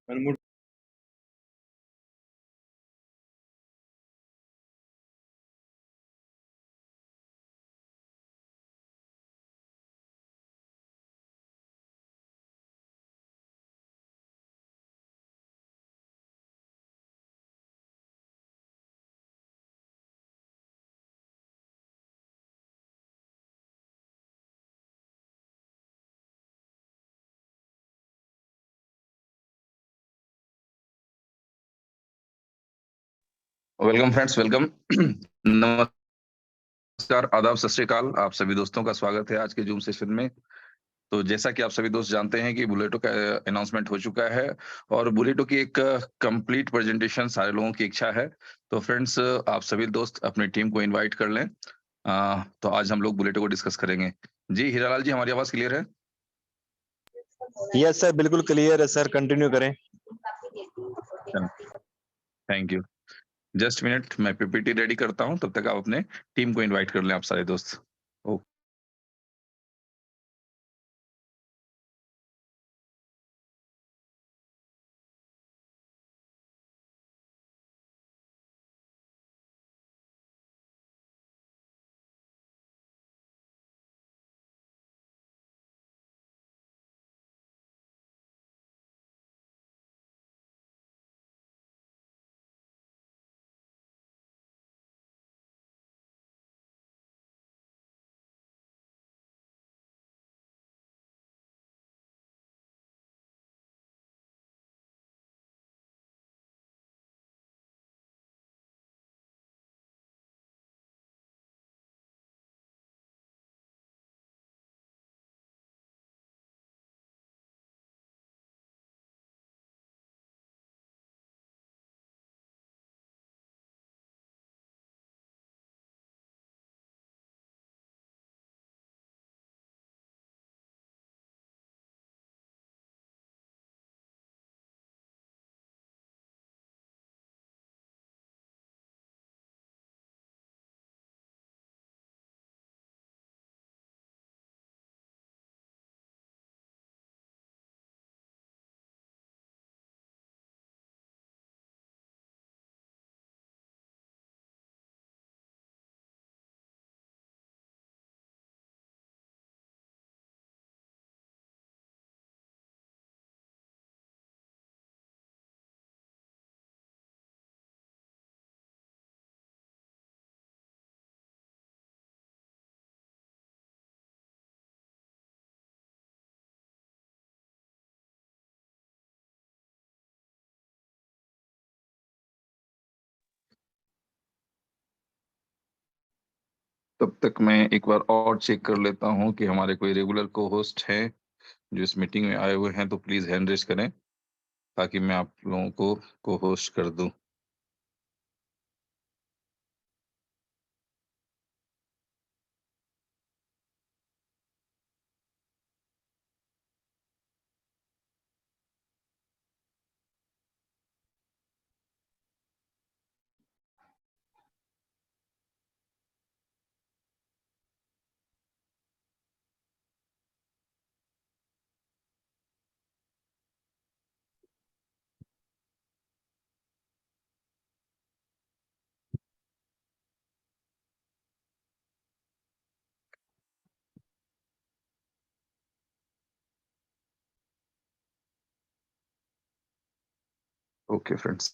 अनमुट welcome friends, welcome. नमस्कार, आदाब, सत श्री अकाल। आप सभी दोस्तों का स्वागत है आज के जूम सेशन में। तो जैसा कि आप सभी दोस्त जानते हैं कि बुलेटो का अनाउंसमेंट हो चुका है और बुलेटो की एक कंप्लीट प्रेजेंटेशन सारे लोगों की इच्छा है। तो फ्रेंड्स, आप सभी दोस्त अपनी टीम को इनवाइट कर लें। तो आज हम लोग बुलेटो को डिस्कस करेंगे। जी हीरालाल जी, हमारी आवाज क्लियर है? यस सर, बिल्कुल क्लियर है सर, कंटिन्यू करें। Thank you. जस्ट मिनट, मैं पीपीटी रेडी करता हूं, तब तक आप अपने टीम को इनवाइट कर लें, आप सारे दोस्त। ओके। तब तक मैं एक बार और चेक कर लेता हूं कि हमारे कोई रेगुलर को होस्ट हैं जो इस मीटिंग में आए हुए हैं। तो प्लीज हैंड रेज करें ताकि मैं आप लोगों को होस्ट कर दूं। ओके फ्रेंड्स,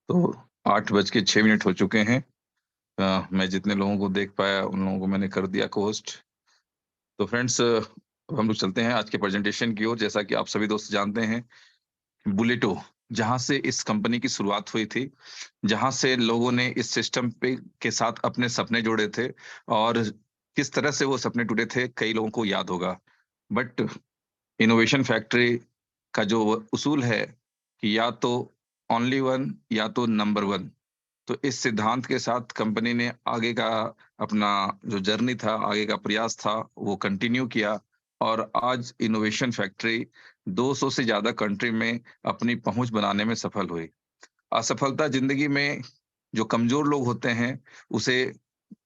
तो 8:06 हो चुके हैं। मैं जितने लोगों को देख पाया उन लोगों को मैंने कर दिया को होस्ट। तो फ्रेंड्स, हम लोग चलते हैं आज के प्रेजेंटेशन की ओर। जैसा कि आप सभी दोस्त जानते हैं, बुलेटो जहां से इस कंपनी की शुरुआत हुई थी, जहां से लोगों ने इस सिस्टम पे के साथ अपने सपने जोड़े थे और किस तरह से वो सपने टूटे थे, कई लोगों को याद होगा। बट इनोवेशन फैक्ट्री का जो उसूल है कि या तो ओनली वन या तो नंबर वन, तो इस सिद्धांत के साथ कंपनी ने आगे का अपना जो जर्नी था, आगे का प्रयास था, वो कंटिन्यू किया। और आज इनोवेशन फैक्ट्री 200 से ज्यादा कंट्री में अपनी पहुंच बनाने में सफल हुई। असफलता जिंदगी में जो कमजोर लोग होते हैं उसे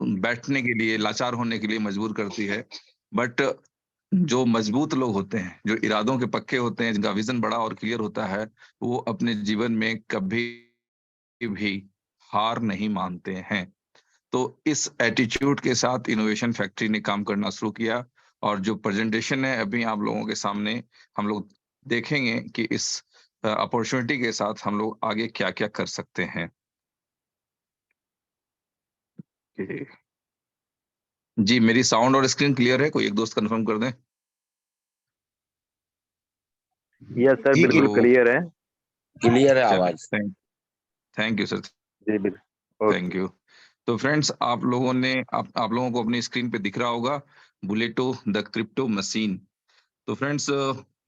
बैठने के लिए, लाचार होने के लिए मजबूर करती है। बट जो मजबूत लोग होते हैं, जो इरादों के पक्के होते हैं, जिनका विजन बड़ा और क्लियर होता है, वो अपने जीवन में कभी भी हार नहीं मानते हैं। तो इस एटीट्यूड के साथ इनोवेशन फैक्ट्री ने काम करना शुरू किया, और जो प्रेजेंटेशन है अभी आप लोगों के सामने, हम लोग देखेंगे कि इस अपॉर्चुनिटी के साथ हम लोग आगे क्या-क्या कर सकते हैं। जी, मेरी साउंड और स्क्रीन क्लियर है? कोई एक दोस्त कंफर्म कर दें। यस सर, जी बिल्कुल हेलो। क्लियर है। क्लियर है चलिए, आवाज। Thank you sir. जी बिल्कुल, ओके। Thank you. तो फ्रेंड्स, आप लोगों को अपनी स्क्रीन पे दिख रहा होगा बुलेटो द क्रिप्टो मशीन। तो फ्रेंड्स,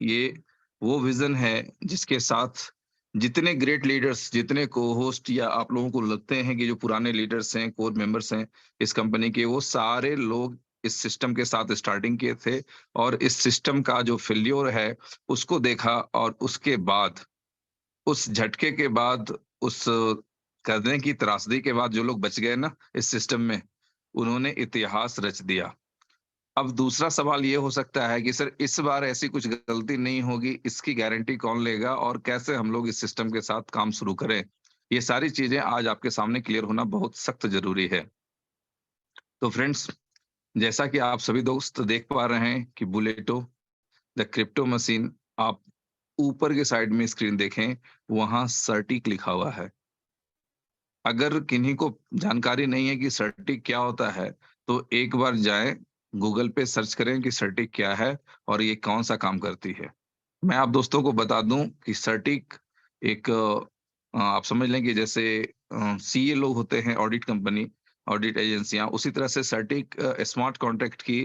ये वो विजन है जिसके साथ जितने ग्रेट लीडर्स, जितने को होस्ट या आप लोगों को लगते हैं कि जो पुराने लीडर्स हैं, कोर मेंबर्स हैं इस कंपनी के, वो सारे लोग इस सिस्टम के साथ स्टार्टिंग किए थे, और इस सिस्टम का जो फेल्योर है उसको देखा, और उसके बाद, उस झटके के बाद, उस करने की त्रासदी के बाद जो लोग बच गए ना इस सिस्टम में, उन्होंने इतिहास रच दिया। अब दूसरा सवाल ये हो सकता है कि सर इस बार ऐसी कुछ गलती नहीं होगी, इसकी गारंटी कौन लेगा, और कैसे हम लोग इस सिस्टम के साथ काम शुरू करें? ये सारी चीजें आज आपके सामने क्लियर होना बहुत सख्त जरूरी है। तो फ्रेंड्स, जैसा कि आप सभी दोस्त देख पा रहे हैं कि बुलेटो द क्रिप्टो मशीन, आप ऊपर के साइड में स्क्रीन देखें, वहां सर्टिक लिखा हुआ है। अगर किन्हीं को जानकारी नहीं है कि सर्टिक क्या होता है, तो एक बार जाएं, गूगल पे सर्च करें कि सर्टिक क्या है और ये कौन सा काम करती है। मैं आप दोस्तों को बता दूं कि सर्टिक एक आप समझ लें कि जैसे सीए लोग होते हैं, ऑडिट कंपनी, ऑडिट एजेंसियां, उसी तरह से सर्टिक स्मार्ट कॉन्ट्रैक्ट की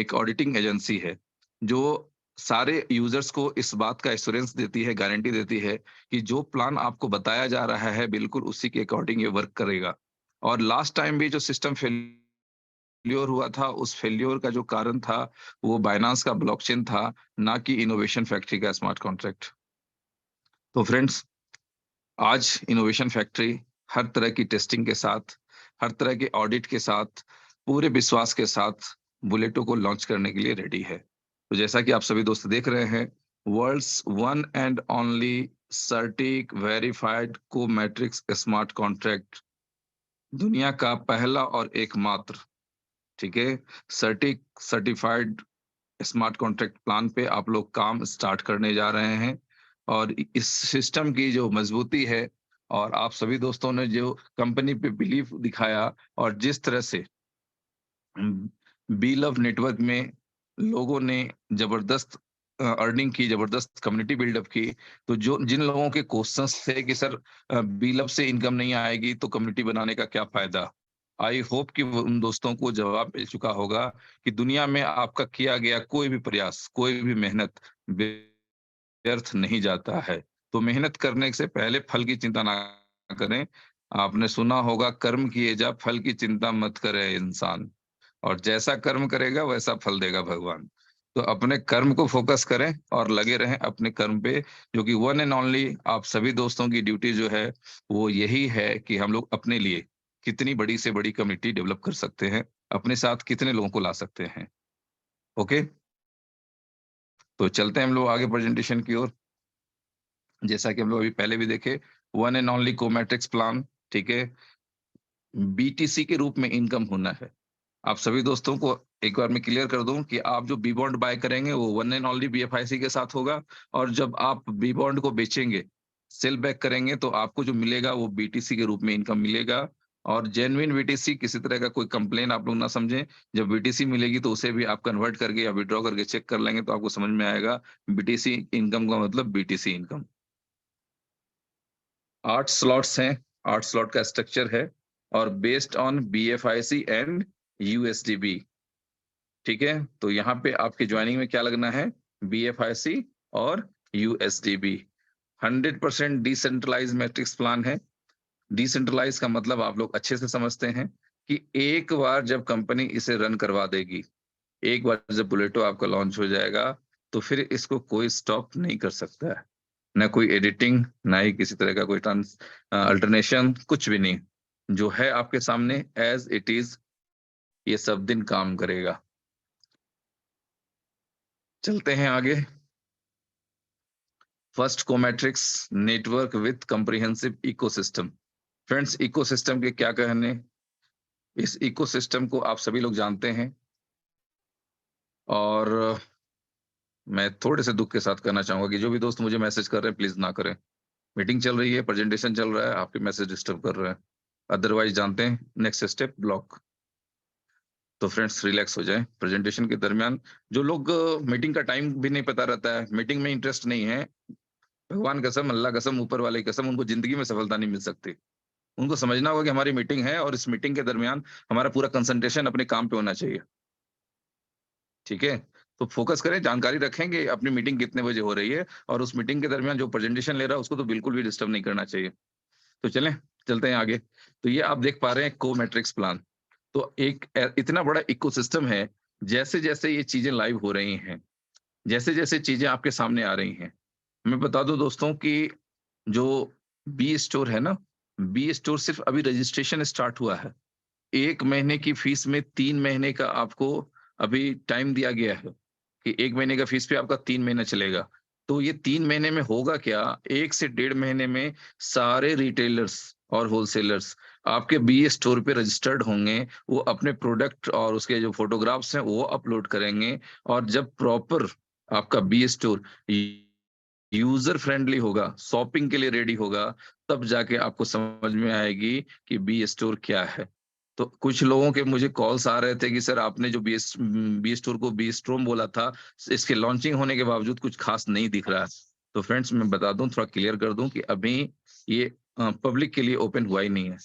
एक ऑडिटिंग एजेंसी है, जो सारे यूजर्स को इस बात का एश्योरेंस देती है, गारंटी देती है कि जो प्लान आपको बताया जा रहा है बिल्कुल उसी के अकॉर्डिंग ये वर्क करेगा। और लास्ट टाइम भी जो सिस्टम फेल्योर हुआ था, उस फेल्योर का जो कारण था वो बाइनेंस का ब्लॉकचेन था, ना कि इनोवेशन फैक्ट्री का स्मार्ट कॉन्ट्रैक्ट। तो फ्रेंड्स, आज इनोवेशन फैक्ट्री हर तरह की टेस्टिंग के साथ, हर तरह के ऑडिट के साथ, पूरे विश्वास के साथ बुलेटो को लॉन्च करने के लिए रेडी है। तो जैसा कि आप सभी दोस्त देख रहे हैं, world's one and only CertiK verified को मैट्रिक्स स्मार्ट कॉन्ट्रैक्ट, दुनिया का पहला और एकमात्र, ठीक है, CertiK certified smart contract plan पे आप लोग काम स्टार्ट करने जा रहे हैं। और इस सिस्टम की जो मजबूती है, और आप सभी दोस्तों ने जो कंपनी पे बिलीव दिखाया, और जिस तरह से बी लव नेटवर्क में लोगों ने जबरदस्त अर्निंग की, जबरदस्त कम्युनिटी बिल्डअप की, तो जो जिन लोगों के क्वेश्चंस थे कि सर बी लव से इनकम नहीं आएगी तो कम्युनिटी बनाने का क्या फायदा, आई होप कि उन दोस्तों को जवाब मिल चुका होगा कि दुनिया में आपका किया गया कोई भी प्रयास, कोई भी मेहनत व्यर्थ नहीं जाता है। तो मेहनत करने से पहले फल की चिंता ना करें। आपने सुना होगा, कर्म किए जा फल की चिंता मत करे इंसान, और जैसा कर्म करेगा वैसा फल देगा भगवान। तो अपने कर्म को फोकस करें और लगे रहें अपने कर्म पे, जो कि वन एंड ओनली आप सभी दोस्तों की ड्यूटी जो है वो यही है कि हम लोग अपने लिए कितनी बड़ी से बड़ी कम्युनिटी डेवलप कर सकते हैं, अपने साथ कितने लोगों को ला सकते हैं। ओके, तो चलते हैं हम लोग आगे प्रेजेंटेशन की ओर। जैसा कि हम लोग अभी पहले भी देखे, वन एंड ओनली कोमैट्रिक्स प्लान, ठीक है, बीटीसी के रूप में इनकम होना है। आप सभी दोस्तों को एक बार मैं क्लियर कर दूं कि आप जो बी बॉन्ड बाय करेंगे वो वन एंड ओनली बीएफआईसी के साथ होगा, और जब आप बी बॉन्ड को बेचेंगे, सेल बैक करेंगे, तो आपको जो मिलेगा वो बीटीसी के रूप में इनकम मिलेगा। और जेन्युइन बीटीसी, किसी तरह का कोई कंप्लेन आप लोग ना समझें। जब बीटीसी मिलेगी तो उसे भी आप कन्वर्ट करके या विड्रॉ करके चेक कर लेंगे तो आपको समझ में आएगा बीटीसी इनकम का मतलब बीटीसी इनकम। 8 स्लॉट्स हैं, 8 स्लॉट का स्ट्रक्चर है, और बेस्ड ऑन बीएफआईसी एंड यूएसडीबी, ठीक है। तो यहाँ पे आपके ज्वाइनिंग में क्या लगना है, बीएफआईसी और यूएसडीबी। 100% डिसेंट्रलाइज मैट्रिक्स प्लान है। डिसेंट्रलाइज का मतलब आप लोग अच्छे से समझते हैं कि एक बार जब कंपनी इसे रन करवा देगी, एक बार जब बुलेटो आपका लॉन्च हो जाएगा, तो फिर इसको कोई स्टॉप नहीं कर सकता है। ना कोई एडिटिंग, ना ही किसी तरह का कोई अल्टरनेशन, कुछ भी नहीं। जो है आपके सामने एज इट इज, ये सब दिन काम करेगा। चलते हैं आगे। First Cometrix network with comprehensive ecosystem. Friends, ecosystem के क्या कहने, इस इकोसिस्टम को आप सभी लोग जानते हैं और मैं थोड़े से दुख के साथ कहना चाहूंगा कि जो भी दोस्त मुझे मैसेज कर रहे हैं प्लीज ना करें। मीटिंग चल रही है, प्रेजेंटेशन चल रहा है, आपके मैसेज डिस्टर्ब कर रहे हैं। अदरवाइज जानते हैं नेक्स्ट स्टेप ब्लॉक। तो फ्रेंड्स रिलैक्स हो जाएं। प्रेजेंटेशन के दरमियान जो लोग मीटिंग का टाइम भी नहीं पता रहता है, मीटिंग में इंटरेस्ट नहीं है, भगवान कसम, अल्लाह कसम, ऊपर वाले की कसम, उनको जिंदगी में सफलता नहीं मिल सकती। उनको समझना होगा कि हमारी मीटिंग है और इस मीटिंग के दरमियान हमारा पूरा कंसंट्रेशन अपने काम पे होना चाहिए। ठीक है, तो फोकस करें, जानकारी रखेंगे अपनी मीटिंग कितने बजे हो रही है, और उस मीटिंग के दरमियान जो प्रेजेंटेशन ले रहा है उसको तो बिल्कुल भी डिस्टर्ब नहीं करना चाहिए। तो चलते हैं आगे। तो ये आप देख पा रहे हैं को मैट्रिक्स प्लान। तो एक इतना बड़ा इकोसिस्टम है। जैसे जैसे ये चीजें लाइव हो रही हैं, जैसे जैसे चीजें आपके सामने आ रही हैं, मैं बता दूं दोस्तों कि जो बी स्टोर है ना, बी स्टोर सिर्फ अभी रजिस्ट्रेशन स्टार्ट हुआ है। 1 महीने की फीस में 3 महीने का आपको अभी टाइम दिया गया है कि 1 महीने का फीस पे आपका 3 महीना चलेगा। तो ये 3 महीने में होगा क्या, 1 से 1.5 महीने में सारे रिटेलर्स और होलसेलर्स आपके बी स्टोर पे रजिस्टर्ड होंगे। वो अपने प्रोडक्ट और उसके जो फोटोग्राफ्स हैं वो अपलोड करेंगे, और जब प्रॉपर आपका बी स्टोर यूजर फ्रेंडली होगा, शॉपिंग के लिए रेडी होगा, तब जाके आपको समझ में आएगी कि बी स्टोर क्या है। तो कुछ लोगों के मुझे कॉल्स आ रहे थे कि सर आपने जो बी स्टोर को बी स्टोर बोला था, इसके लॉन्चिंग होने के बावजूद कुछ खास नहीं दिख रहा है। तो फ्रेंड्स मैं बता दूं, थोड़ा क्लियर कर दूं कि अभी ये पब्लिक के लिए ओपन हुआ ही नहीं है।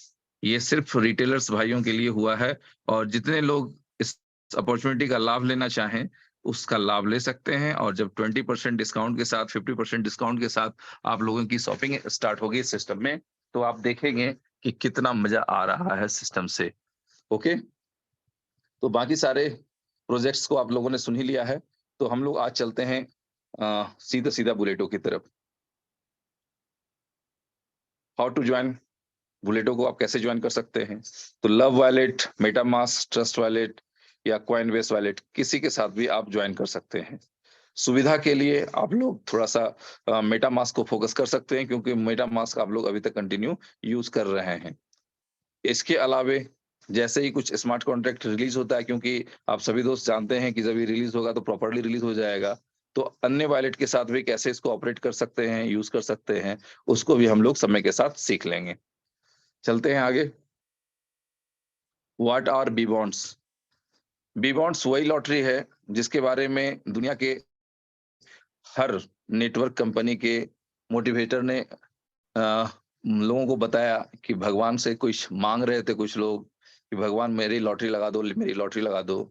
ये सिर्फ रिटेलर्स भाइयों के लिए हुआ है, और जितने लोग इस अपॉर्चुनिटी का लाभ लेना चाहें उसका लाभ ले सकते हैं। और जब 20% डिस्काउंट के साथ, 50% डिस्काउंट के साथ आप लोगों की शॉपिंग स्टार्ट होगी इस सिस्टम में, तो आप देखेंगे कि कितना मजा आ रहा है सिस्टम से। ओके, तो बाकी सारे प्रोजेक्ट्स को आप लोगों ने सुन ही लिया है। तो हम लोग आज चलते हैं सीधा सीधा बुलेटो की तरफ। हाउ टू ज्वाइन बुलेटो को आप कैसे ज्वाइन कर सकते हैं। तो love wallet, MetaMask, trust wallet या कॉइनबेस वॉलेट, किसी के साथ भी आप ज्वाइन कर सकते हैं। सुविधा के लिए आप लोग थोड़ा सा मेटामास्क को फोकस कर सकते हैं, क्योंकि मेटामास्क आप लोग अभी तक कंटिन्यू यूज कर रहे हैं। इसके अलावे जैसे ही कुछ स्मार्ट कॉन्ट्रैक्ट रिलीज होता है, क्योंकि आप सभी दोस्त जानते हैं कि जब ये रिलीज होगा तो प्रॉपर्ली रिलीज हो जाएगा, तो अन्य वॉलेट के साथ भी कैसे इसको ऑपरेट कर सकते हैं, यूज कर सकते हैं, उसको भी हम लोग समय के साथ सीख लेंगे। चलते हैं आगे। What are B bonds. B bonds वही लॉटरी है जिसके बारे में दुनिया के हर नेटवर्क कंपनी के मोटिवेटर ने लोगों को बताया कि भगवान से कुछ मांग रहे थे कुछ लोग कि भगवान मेरी लॉटरी लगा दो, मेरी लॉटरी लगा दो।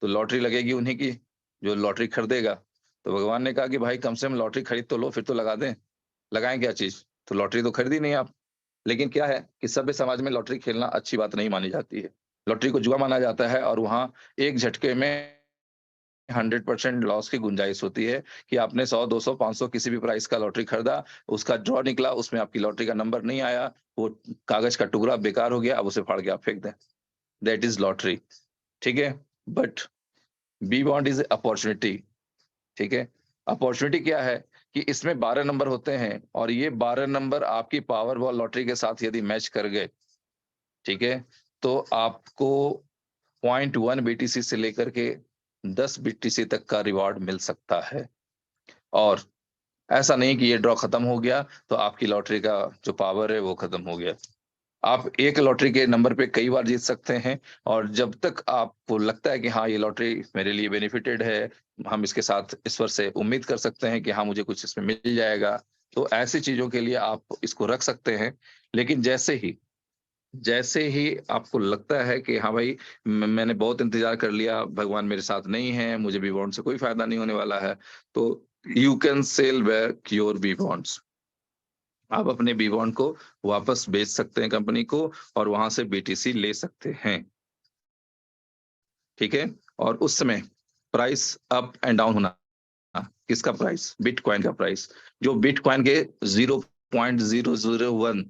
तो लॉटरी लगेगी उन्हीं की जो लॉटरी खरीदेगा। तो भगवान ने कहा कि भाई कम से कम लॉटरी खरीद तो लो, फिर तो लगा दें। लगाएं क्या चीज, तो लॉटरी तो खरीदी नहीं आप। लेकिन क्या है कि सभ्य समाज में लॉटरी खेलना अच्छी बात नहीं मानी जाती है। लॉटरी को जुआ माना जाता है, और वहां एक झटके में 100% लॉस की गुंजाइश होती है कि आपने 100, 200, 500 किसी भी प्राइस का लॉटरी खरीदा, उसका ड्रॉ निकला, उसमें आपकी लॉटरी का नंबर नहीं आया, वो कागज का टुकड़ा बेकार हो गया, अब उसे फाड़ के आप फेंक दें। That is lottery. ठीक है, but B bond is opportunity. ठीक है, अपॉर्चुनिटी क्या है कि इसमें 12 नंबर होते हैं, और ये 12 नंबर आपकी पावर बॉल लॉटरी के साथ यदि मैच कर गए, ठीक है, तो आपको 0.1 बीटीसी से लेकर के 10 बीटीसी तक का रिवॉर्ड मिल सकता है। और ऐसा नहीं कि ये ड्रॉ खत्म हो गया तो आपकी लॉटरी का जो पावर है वो खत्म हो गया। आप एक लॉटरी के नंबर पे कई बार जीत सकते हैं, और जब तक आपको लगता है कि हाँ ये लॉटरी मेरे लिए बेनिफिटेड है, हम इसके साथ ईश्वर से उम्मीद कर सकते हैं कि हाँ मुझे कुछ इसमें मिल जाएगा, तो ऐसी चीजों के लिए आप इसको रख सकते हैं। लेकिन जैसे ही आपको लगता है कि हाँ भाई मैंने बहुत इंतजार कर लिया, भगवान मेरे साथ नहीं है, मुझे बी बॉन्ड से कोई फायदा नहीं होने वाला है, तो you can sell back your B bonds. आप अपने बी बॉन्ड को वापस बेच सकते हैं कंपनी को, और वहां से बीटीसी ले सकते हैं। ठीक है, और उस समय प्राइस अप एंड डाउन होना। किसका प्राइस? बिटकॉइन का प्राइस। जो बिटकॉइन के 0.001,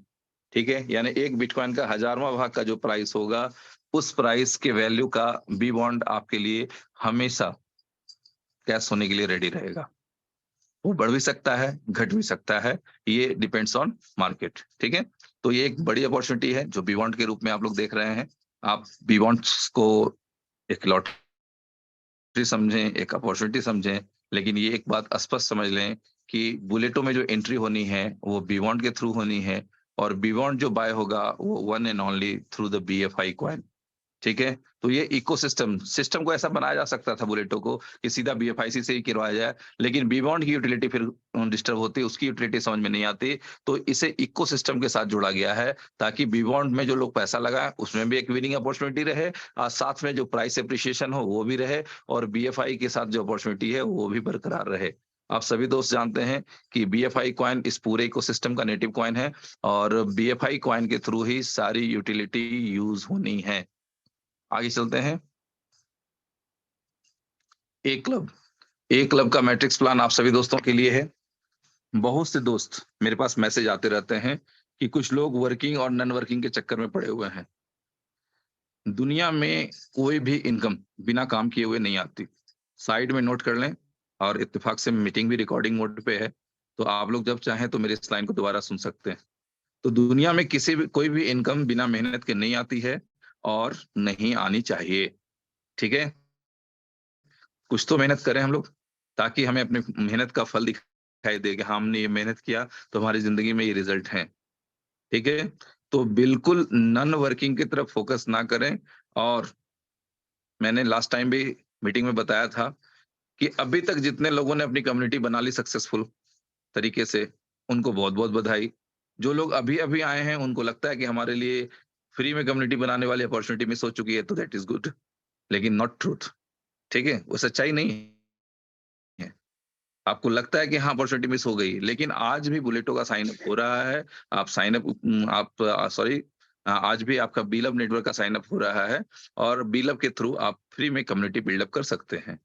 ठीक है, यानी एक बिटकॉइन का 1000वां भाग का जो प्राइस होगा, उस प्राइस के वैल्यू का बी बॉन्ड आपके लिए हमेशा कैश होने के लिए रेडी रहेगा। वो बढ़ भी सकता है, घट भी सकता है, ये डिपेंड्स ऑन मार्केट। ठीक है, तो ये एक बड़ी अपॉर्चुनिटी है जो बीबॉन्ड के रूप में आप लोग देख रहे हैं। आप बीबॉन्ड्स को एक लॉटरी समझें, एक अपॉर्चुनिटी समझें, लेकिन ये एक बात स्पष्ट समझ लें कि बुलेटो में जो एंट्री होनी है वो बीबॉन्ड के थ्रू होनी है, और बीबॉन्ड जो बाय होगा वो one and only through the BFI coin. ठीक है, तो ये इकोसिस्टम सिस्टम को ऐसा बनाया जा सकता था बुलेटो को कि सीधा BFIC से ही करवाया जाए, लेकिन बीबॉन्ड की यूटिलिटी फिर डिस्टर्ब होती, उसकी यूटिलिटी समझ में नहीं आती, तो इसे इकोसिस्टम के साथ जोड़ा गया है ताकि बीबॉन्ड में जो लोग पैसा लगाए उसमें भी एक विनिंग अपॉर्चुनिटी रहे, और साथ में जो प्राइस एप्रिसिएशन हो वो भी रहे, और BFI के साथ जो अपॉर्चुनिटी है वो भी बरकरार रहे। आप सभी दोस्त जानते हैं कि BFI कॉइन इस पूरे इकोसिस्टम का नेटिव कॉइन है, और BFI कॉइन के थ्रू ही सारी यूटिलिटी यूज होनी है। आगे चलते हैं। ए क्लब का मैट्रिक्स प्लान आप सभी दोस्तों के लिए है। बहुत से दोस्त मेरे पास मैसेज आते रहते हैं कि कुछ लोग वर्किंग और नॉन वर्किंग के चक्कर में पड़े हुए हैं। दुनिया में कोई भी इनकम बिना काम किए हुए नहीं आती। साइड में नोट कर लें, और इत्तेफाक से मीटिंग भी रिकॉर्डिंग मोड पे है, तो आप लोग जब चाहें तो मेरे इस लाइन को दोबारा सुन सकते हैं। तो दुनिया में किसी भी कोई भी इनकम बिना मेहनत के नहीं आती है, और नहीं आनी चाहिए। ठीक है, कुछ तो मेहनत करें हम लोग, ताकि हमें अपने मेहनत का फल दिखाई दे कि हाँ, हमने ये मेहनत किया तो हमारी जिंदगी में ये रिजल्ट है। ठीक है, तो बिल्कुल नॉन वर्किंग की तरफ फोकस ना करें। और मैंने लास्ट टाइम भी मीटिंग में बताया था कि अभी तक जितने लोगों ने अपनी कम्युनिटी बना ली सक्सेसफुल तरीके से, उनको बहुत बहुत बधाई। जो लोग अभी अभी आए हैं उनको लगता है कि हमारे लिए फ्री में कम्युनिटी बनाने वाली अपॉर्चुनिटी मिस हो चुकी है, तो दैट इज गुड, लेकिन नॉट ट्रूथ। ठीक है, वो सच्चाई नहीं है। आपको लगता है कि हाँ, अपॉर्चुनिटी मिस हो गई, लेकिन आज भी बुलेटो का साइन अप हो रहा है। आप साइन अप आप सॉरी आज भी आपका बीलब नेटवर्क का साइन अप हो रहा है, और बीलब के थ्रू आप फ्री में कम्युनिटी बिल्डअप कर सकते हैं।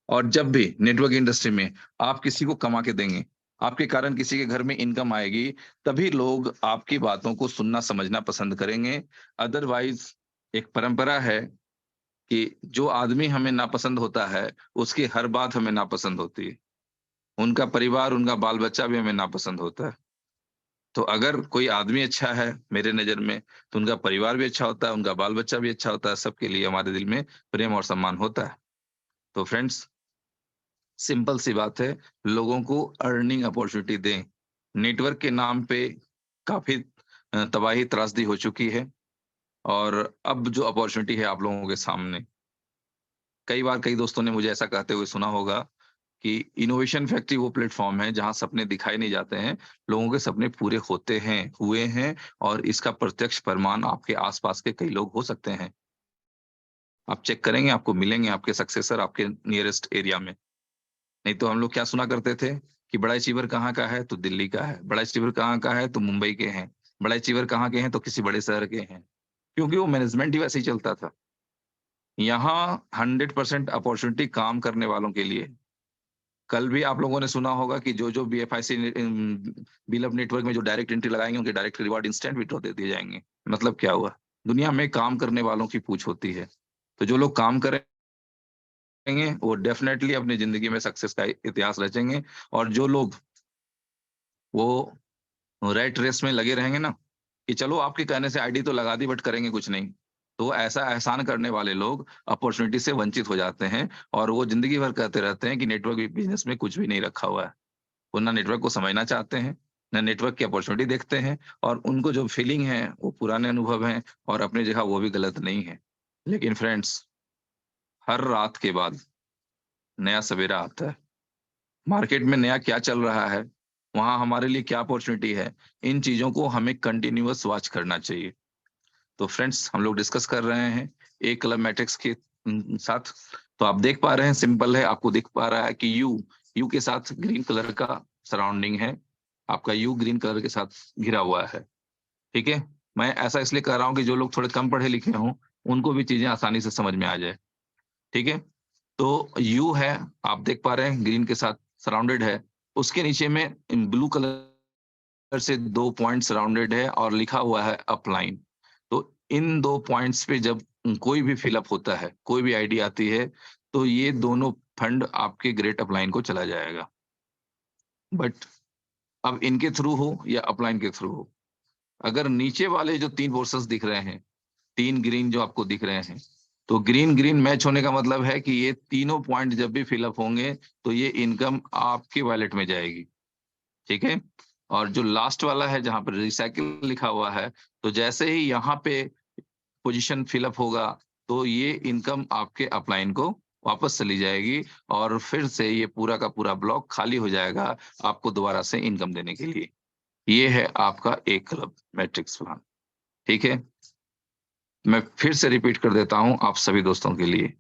और जब भी नेटवर्क इंडस्ट्री में आप किसी को कमा के देंगे, आपके कारण किसी के घर में इनकम आएगी, तभी लोग आपकी बातों को सुनना समझना पसंद करेंगे। अदरवाइज एक परंपरा है कि जो आदमी हमें नापसंद होता है उसकी हर बात हमें नापसंद होती है, उनका परिवार, उनका बाल बच्चा भी हमें नापसंद होता है। तो अगर कोई आदमी अच्छा है मेरे नजर में, तो उनका परिवार भी अच्छा होता है, उनका बाल बच्चा भी अच्छा होता है, सबके लिए हमारे दिल में प्रेम और सम्मान होता है। तो फ्रेंड्स, सिंपल सी बात है, लोगों को अर्निंग अपॉर्चुनिटी दें। नेटवर्क के नाम पे काफी तबाही त्रासदी हो चुकी है, और अब जो अपॉर्चुनिटी है आप लोगों के सामने, कई बार कई दोस्तों ने मुझे ऐसा कहते हुए सुना होगा कि इनोवेशन फैक्ट्री वो प्लेटफॉर्म है जहां सपने दिखाए नहीं जाते हैं, लोगों के सपने पूरे होते हैं, हुए हैं, और इसका प्रत्यक्ष प्रमाण आपके आसपास के कई लोग हो सकते हैं। आप चेक करेंगे, आपको मिलेंगे आपके सक्सेसर आपके नियरेस्ट एरिया में। नहीं तो हम लोग क्या सुना करते थे कि बड़ा अचीवर कहाँ का है, तो दिल्ली का है। बड़ा अचीवर कहाँ का है, तो मुंबई के हैं। बड़ा अचीवर कहाँ के हैं, तो किसी बड़े शहर के हैं, क्योंकि वो मैनेजमेंट ही वैसे ही चलता था। यहाँ 100% अपॉर्चुनिटी काम करने वालों के लिए। कल भी आप लोगों ने सुना होगा कि जो BFIC बिलब नेटवर्क में जो डायरेक्ट एंट्री लगाएंगे उनके डायरेक्ट रिवार्ड इंस्टेंट विड्रॉ दे दिए जाएंगे। मतलब क्या हुआ? दुनिया में काम करने वालों की पूछ होती है। तो जो लोग काम करेंगे वो डेफिनेटली अपनी जिंदगी में सक्सेस का इतिहास रचेंगे, और जो लोग वो रैट रेस में लगे रहेंगे ना, कि चलो आपके कहने से आईडी तो लगा दी बट करेंगे कुछ नहीं, तो ऐसा एहसान करने वाले लोग अपॉर्चुनिटी से वंचित हो जाते हैं, और वो जिंदगी भर कहते रहते हैं कि नेटवर्क बिजनेस में कुछ भी नहीं रखा हुआ है। वो ना नेटवर्क को समझना चाहते हैं, ना नेटवर्क की अपॉर्चुनिटी देखते हैं, और उनको जो फीलिंग है वो पुराने अनुभव हैं, और अपनी जगह वो भी गलत नहीं है। लेकिन फ्रेंड्स, हर रात के बाद नया सवेरा आता है। मार्केट में नया क्या चल रहा है, वहां हमारे लिए क्या अपॉर्चुनिटी है, इन चीजों को हमें कंटिन्यूअस वॉच करना चाहिए। तो फ्रेंड्स, हम लोग डिस्कस कर रहे हैं एक क्लब मैट्रिक्स के साथ। तो आप देख पा रहे हैं, सिंपल है, आपको दिख पा रहा है कि यू के साथ ग्रीन कलर का सराउंडिंग है। आपका यू ग्रीन कलर के साथ घिरा हुआ है। ठीक है, मैं ऐसा इसलिए कर रहा हूँ कि जो लोग थोड़े कम पढ़े लिखे हों उनको भी चीजें आसानी से समझ में आ जाए। ठीक है, तो यू है, आप देख पा रहे हैं ग्रीन के साथ सराउंडेड है। उसके नीचे में ब्लू कलर से 2 पॉइंट सराउंडेड है और लिखा हुआ है अपलाइन। तो इन 2 पॉइंट्स पे जब कोई भी फिलअप होता है, कोई भी आईडी आती है, तो ये दोनों फंड आपके ग्रेट अपलाइन को चला जाएगा। बट अब इनके थ्रू हो या अपलाइन के थ्रू हो, अगर नीचे वाले जो 3 पोर्शंस दिख रहे हैं, 3 ग्रीन जो आपको दिख रहे हैं, तो ग्रीन ग्रीन मैच होने का मतलब है कि ये तीनों पॉइंट जब भी फिलअप होंगे तो ये इनकम आपके वॉलेट में जाएगी। ठीक है। और जो लास्ट वाला है जहां पर रिसाइकिल लिखा हुआ है, तो जैसे ही यहाँ पे पोजीशन फिलअप होगा तो ये इनकम आपके अपलाइन को वापस चली जाएगी और फिर से ये पूरा का पूरा ब्लॉक खाली हो जाएगा आपको दोबारा से इनकम देने के लिए। ये है आपका एक क्लब मैट्रिक्स प्लान। ठीक है। मैं फिर से रिपीट कर देता हूं आप सभी दोस्तों के लिए,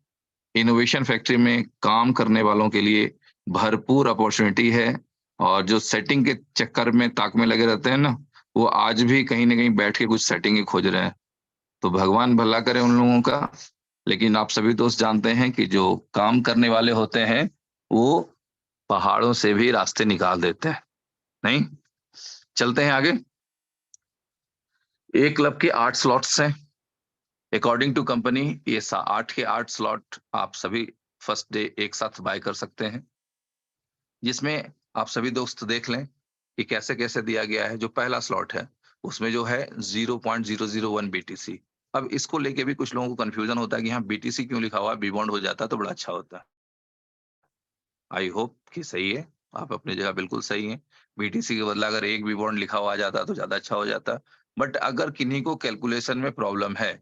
इनोवेशन फैक्ट्री में काम करने वालों के लिए भरपूर अपॉर्चुनिटी है। और जो सेटिंग के चक्कर में ताक में लगे रहते हैं ना, वो आज भी कहीं ना कहीं बैठ के कुछ सेटिंग ही खोज रहे हैं। तो भगवान भला करे उन लोगों का। लेकिन आप सभी दोस्त जानते हैं कि जो काम करने वाले होते हैं वो पहाड़ों से भी रास्ते निकाल देते हैं। नहीं, चलते हैं आगे। एक क्लब के 8 स्लॉट्स हैं अकॉर्डिंग टू कंपनी। ये 8 के 8 स्लॉट आप सभी फर्स्ट डे एक साथ बाय कर सकते हैं, जिसमें आप सभी दोस्त देख लें कि कैसे कैसे दिया गया है। जो पहला स्लॉट है उसमें जो है 0.001 BTC। अब इसको लेके भी कुछ लोगों को कंफ्यूजन होता है कि हाँ BTC क्यों लिखा हुआ है, बी बॉन्ड हो जाता तो बड़ा अच्छा होता। आई होप कि सही है, आप अपनी जगह बिल्कुल सही है। बीटीसी के बदला अगर एक बी बॉन्ड लिखा हुआ आ जाता तो ज्यादा अच्छा हो जाता। बट अगर किन्हीं को कैलकुलेशन में प्रॉब्लम है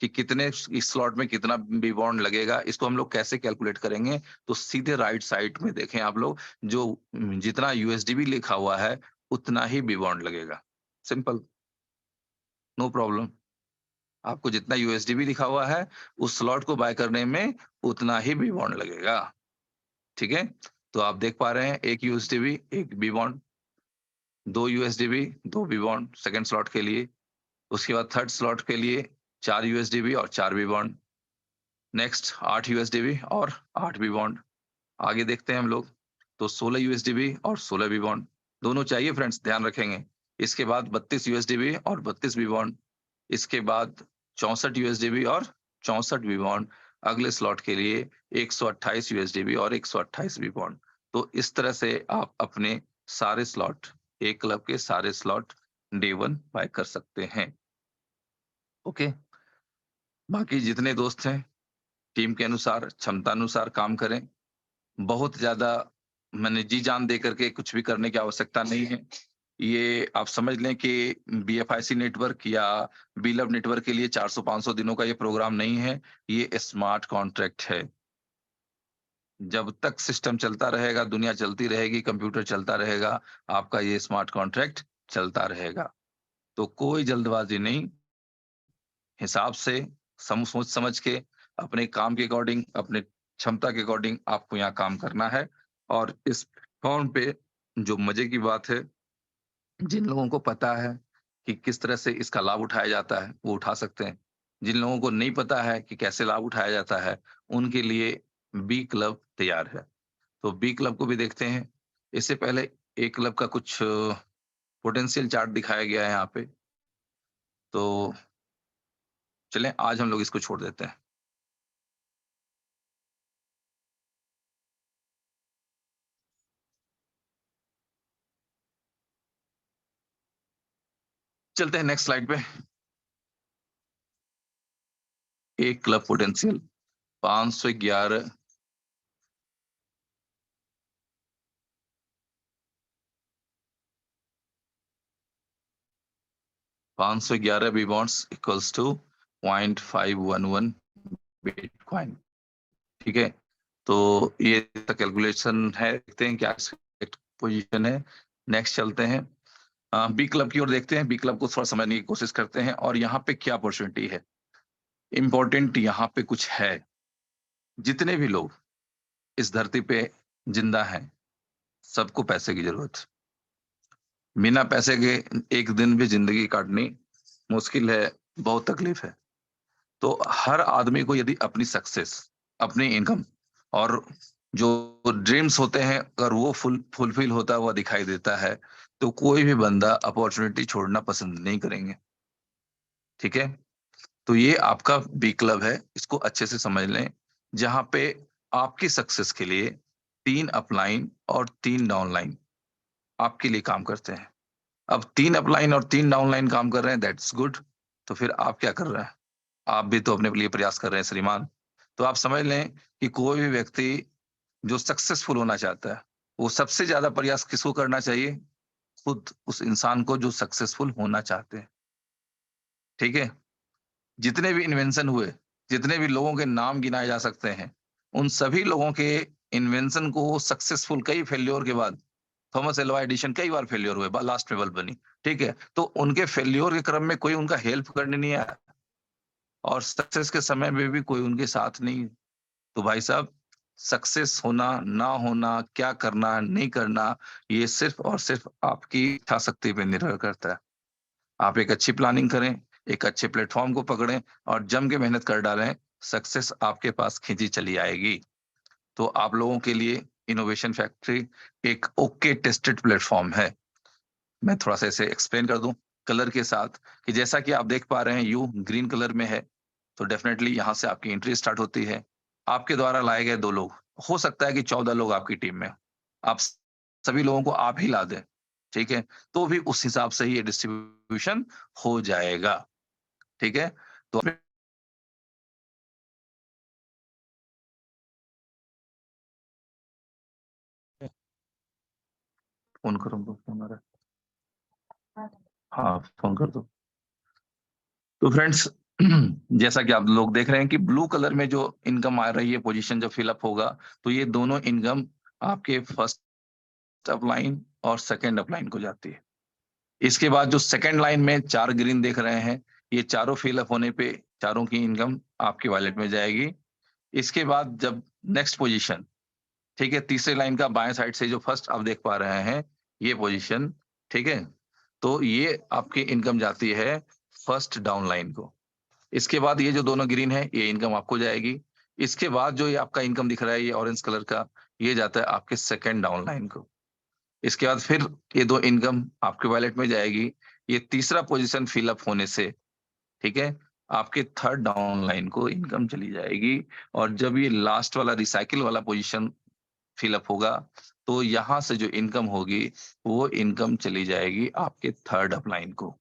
कि कितने इस स्लॉट में कितना बी बॉन्ड लगेगा, इसको हम लोग कैसे कैलकुलेट करेंगे, तो सीधे राइट साइड में देखें आप लोग, जो जितना यूएसडीबी लिखा हुआ है उतना ही बी बॉन्ड लगेगा। Simple, no problem. आपको जितना यूएसडीबी लिखा हुआ है उस स्लॉट को बाय करने में उतना ही बी बॉन्ड लगेगा। ठीक है। तो आप देख पा रहे हैं एक यूएसडीबी एक B bond, 2 USDB 2 B bond second slot के लिए। उसके बाद थर्ड स्लॉट के लिए 4 यूएसडीबी और 4 बी बॉन्ड। नेक्स्ट 8 यूएसडीबी और 8 बी बॉन्ड। आगे देखते हैं हम लोग, तो 16 यूएसडीबी और 16 बी बॉन्ड दोनों चाहिए फ्रेंड्स, ध्यान रखेंगे। इसके बाद 32 यूएसडीबी और 32 बी बॉन्ड। इसके बाद 64 यूएसडीबी और 64 बी बॉन्ड। अगले स्लॉट के लिए 128 यूएसडीबी और 128 बी बॉन्ड। तो इस तरह से आप अपने सारे स्लॉट, एक क्लब के सारे स्लॉट डे 1 बाय कर सकते हैं। ओके। बाकी जितने दोस्त हैं टीम के अनुसार क्षमता अनुसार काम करें। बहुत ज्यादा मैंने जी जान दे करके कुछ भी करने की आवश्यकता नहीं है। ये आप समझ लें कि बीएफआईसी नेटवर्क या बीलब नेटवर्क के लिए 400-500 दिनों का ये प्रोग्राम नहीं है। ये स्मार्ट कॉन्ट्रैक्ट है। जब तक सिस्टम चलता रहेगा, दुनिया चलती रहेगी, कंप्यूटर चलता रहेगा, आपका ये स्मार्ट कॉन्ट्रैक्ट चलता रहेगा। तो कोई जल्दबाजी नहीं, हिसाब से सोच समझ के अपने काम के अकॉर्डिंग, अपने क्षमता के अकॉर्डिंग आपको यहाँ काम करना है। और इस प्लेटफॉर्म पे जो मजे की बात है, जिन लोगों को पता है कि किस तरह से इसका लाभ उठाया जाता है वो उठा सकते हैं। जिन लोगों को नहीं पता है कि कैसे लाभ उठाया जाता है, उनके लिए बी क्लब तैयार है। तो बी क्लब को भी देखते हैं। इससे पहले ए क्लब का कुछ पोटेंशियल चार्ट दिखाया गया है यहाँ पे। तो चलें आज हम लोग इसको छोड़ देते हैं। चलते हैं नेक्स्ट स्लाइड पे। एक club potential 511 511 B bonds equals to 0.511 bitcoin. ठीक है। तो ये कैलकुलेशन है, देखते हैं क्या पोजीशन है। नेक्स्ट चलते हैं बी क्लब की ओर, देखते हैं बी क्लब को थोड़ा समझने की कोशिश करते हैं और यहाँ पे क्या अपॉर्चुनिटी है। इंपॉर्टेंट यहाँ पे कुछ है। जितने भी लोग इस धरती पे जिंदा हैं, सबको पैसे की जरूरत है। बिना पैसे के एक दिन भी जिंदगी काटनी मुश्किल है, बहुत तकलीफ है। तो हर आदमी को यदि अपनी सक्सेस, अपनी इनकम और जो ड्रीम्स होते हैं अगर वो फुलफिल होता हुआ दिखाई देता है, तो कोई भी बंदा अपॉर्चुनिटी छोड़ना पसंद नहीं करेंगे। ठीक है। तो ये आपका बी क्लब है, इसको अच्छे से समझ लें। जहां पे आपकी सक्सेस के लिए 3 अपलाइन और 3 डाउनलाइन आपके लिए काम करते हैं। अब 3 अपलाइन और 3 डाउनलाइन काम कर रहे हैं, दैट्स गुड। तो फिर आप क्या कर रहे हैं? आप भी तो अपने लिए प्रयास कर रहे हैं श्रीमान। तो आप समझ लें कि कोई भी व्यक्ति जो सक्सेसफुल होना चाहता है, वो सबसे ज्यादा प्रयास किसको करना चाहिए? खुद उस इंसान को जो सक्सेसफुल होना चाहते हैं। ठीक है? जितने भी इन्वेंशन हुए, जितने भी लोगों के नाम गिनाए जा सकते हैं, उन सभी लोगों के इन्वेंशन को सक्सेसफुल कई फेल्योर के बाद थॉमस एल्वा एडिशन कई बार फेल्योर हुए, लास्ट में बल्ब बनी। ठीक है? तो उनके फेल्योर के क्रम में कोई उनका हेल्प करने नहीं आया और सक्सेस के समय में भी कोई उनके साथ नहीं। तो भाई साहब, सक्सेस होना, ना होना, क्या करना, नहीं करना, ये सिर्फ और सिर्फ आपकी इच्छाशक्ति पे निर्भर करता है। आप एक अच्छी प्लानिंग करें, एक अच्छे प्लेटफ़ॉर्म को पकड़ें और जम के मेहनत कर डालें, सक्सेस आपके पास खींची चली आएगी। तो आप लोगों के लिए इनोवेशन फैक्ट्री एक ओके टेस्टेड प्लेटफ़ॉर्म है। मैं थोड़ा-सा इसे एक्सप्लेन कर दूँ कलर के साथ कि जैसा कि आप देख पा रहे हैं यू ग्रीन कलर में है, तो डेफ़िनेटली यहाँ से आपकी एंट्री स्टार्ट होती है। आपके द्वारा लाए गए 2 लोग, हो सकता है कि 14 लोग आपकी टीम में हों। आप सभी लोगों को आप ही ला दें, ठीक है? तो भी उस हिसाब से ही ये डिस्ट्रीब्यूशन हो जाएगा, ठीक है? तो फ़ोन करो, उनको फ़ोन आ रहा है। हाँ, फ़ोन कर दो। तो फ्रेंड्स जैसा कि आप लोग देख रहे हैं कि ब्लू कलर में जो इनकम आ रही है, पोजीशन जब फिल अप होगा, तो ये दोनों इनकम आपके फर्स्ट अपलाइन और सेकंड अपलाइन को जाती है। इसके बाद जो सेकंड लाइन में 4 ग्रीन देख रहे हैं, ये चारों फिल अप होने पे चारों की इनकम आपके वॉलेट में जाएगी। इसके बाद जब नेक्स्ट पोजीशन, ठीक है, तीसरे लाइन का बाएं साइड से जो फर्स्ट आप देख पा रहे हैं, ये पोजीशन, ठीक है? तो ये आपकी इनकम जाती है फर्स्ट डाउन लाइन को। इसके बाद ये जो दोनों ग्रीन है, ये इनकम आपको जाएगी। इसके बाद जो ये आपका इनकम दिख रहा है, ये ऑरेंज कलर का, ये जाता है आपके सेकंड डाउन लाइन को। इसके बाद फिर ये 2 इनकम आपके वॉलेट में जाएगी। ये तीसरा पोज़ीशन फिल अप होने से, ठीक है, आपके थर्ड डाउन लाइन को इनकम चली जाएगी और जब ये लास्ट वाला रिसाइकिल वाला पोज़ीशन फिल अप होगा, तो यहाँ से जो इनकम होगी, वो इनकम चली जाएगी आपके थर्ड अपलाइन को।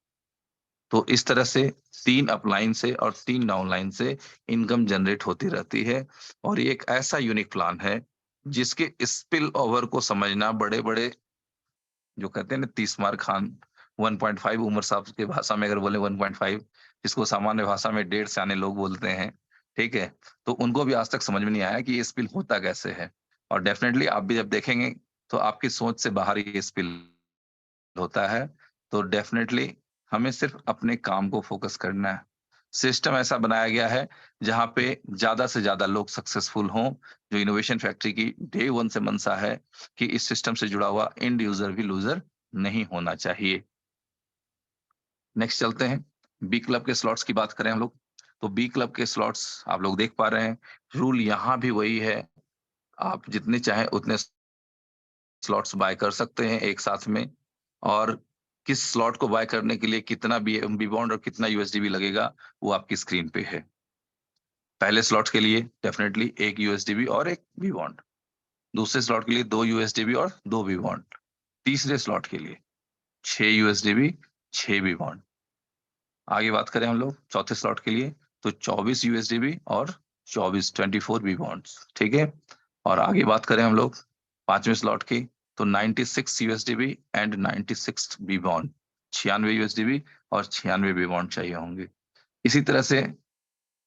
तो इस तरह से 3 अपलाइन से और 3 डाउनलाइन से इनकम जनरेट होती रहती है और ये एक ऐसा यूनिक प्लान है, जिसके स्पिल ओवर को समझना बड़े-बड़े जो कहते हैं ना 30 मार खान 1.5 उमर साहब की भाषा में अगर बोले 1.5 जिसको सामान्य भाषा में 1.5 सयाने लोग बोलते हैं, ठीक है? तो उनको भी आज तक समझ में नहीं आया कि ये स्पिल होता कैसे है और डेफिनिटली आप भी जब देखेंगे, तो आपकी सोच से बाहर ये स्पिल होता है, तो डेफिनेटली हमें सिर्फ अपने काम को फोकस करना है। सिस्टम ऐसा बनाया गया है, जहाँ पे ज़्यादा से ज़्यादा लोग सक्सेसफुल हों, जो इनोवेशन फैक्ट्री की डे 1 से मंशा है कि इस सिस्टम से जुड़ा हुआ एंड यूज़र भी लूज़र नहीं होना चाहिए। नेक्स्ट चलते हैं, बी क्लब के स्लॉट्स की बात करें हम लोग, तो बी क्लब के स्लॉट्स आप लोग देख पा रहे हैं, रूल यहाँ भी वही है, आप जितने चाहें उतने स्लॉट्स बाय कर सकते हैं एक साथ में और किस स्लॉट को बाय करने के लिए कितना बी बॉन्ड और कितना यूएसडीबी लगेगा, वो आपकी स्क्रीन पे है। पहले स्लॉट के लिए डेफिनेटली 1 यूएसडीबी और 1 बी बॉन्ड। दूसरे स्लॉट के लिए 2 यूएसडीबी और 2 बी बॉन्ड। तीसरे स्लॉट के लिए 6 यूएसडीबी, 6 बी बॉन्ड। आगे बात करें हम लोग चौथे स्लॉट के लिए तो 24 यूएसडीबी और 24 बी बॉन्ड्स, ठीक है? और आगे बात करें हम लोग पांचवें स्लॉट की तो 96 यूएसडीबी एंड 96 बी बॉन्ड, 96 यूएसडीबी और 96 बी बॉन्ड चाहिए होंगे। इसी तरह से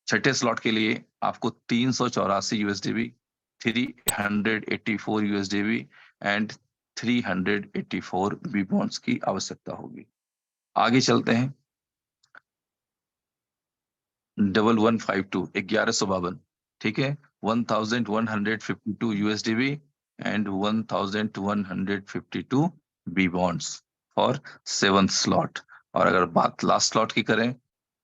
छठे स्लॉट के लिए आपको 384 यूएसडीबी, 384 यूएसडीबी एंड 384 बी बॉन्ड्स की आवश्यकता होगी। आगे चलते हैं 1152 1152, ठीक है? 1152 USDB and 1152 B bonds for 7th slot. और अगर बात लास्ट स्लॉट की करें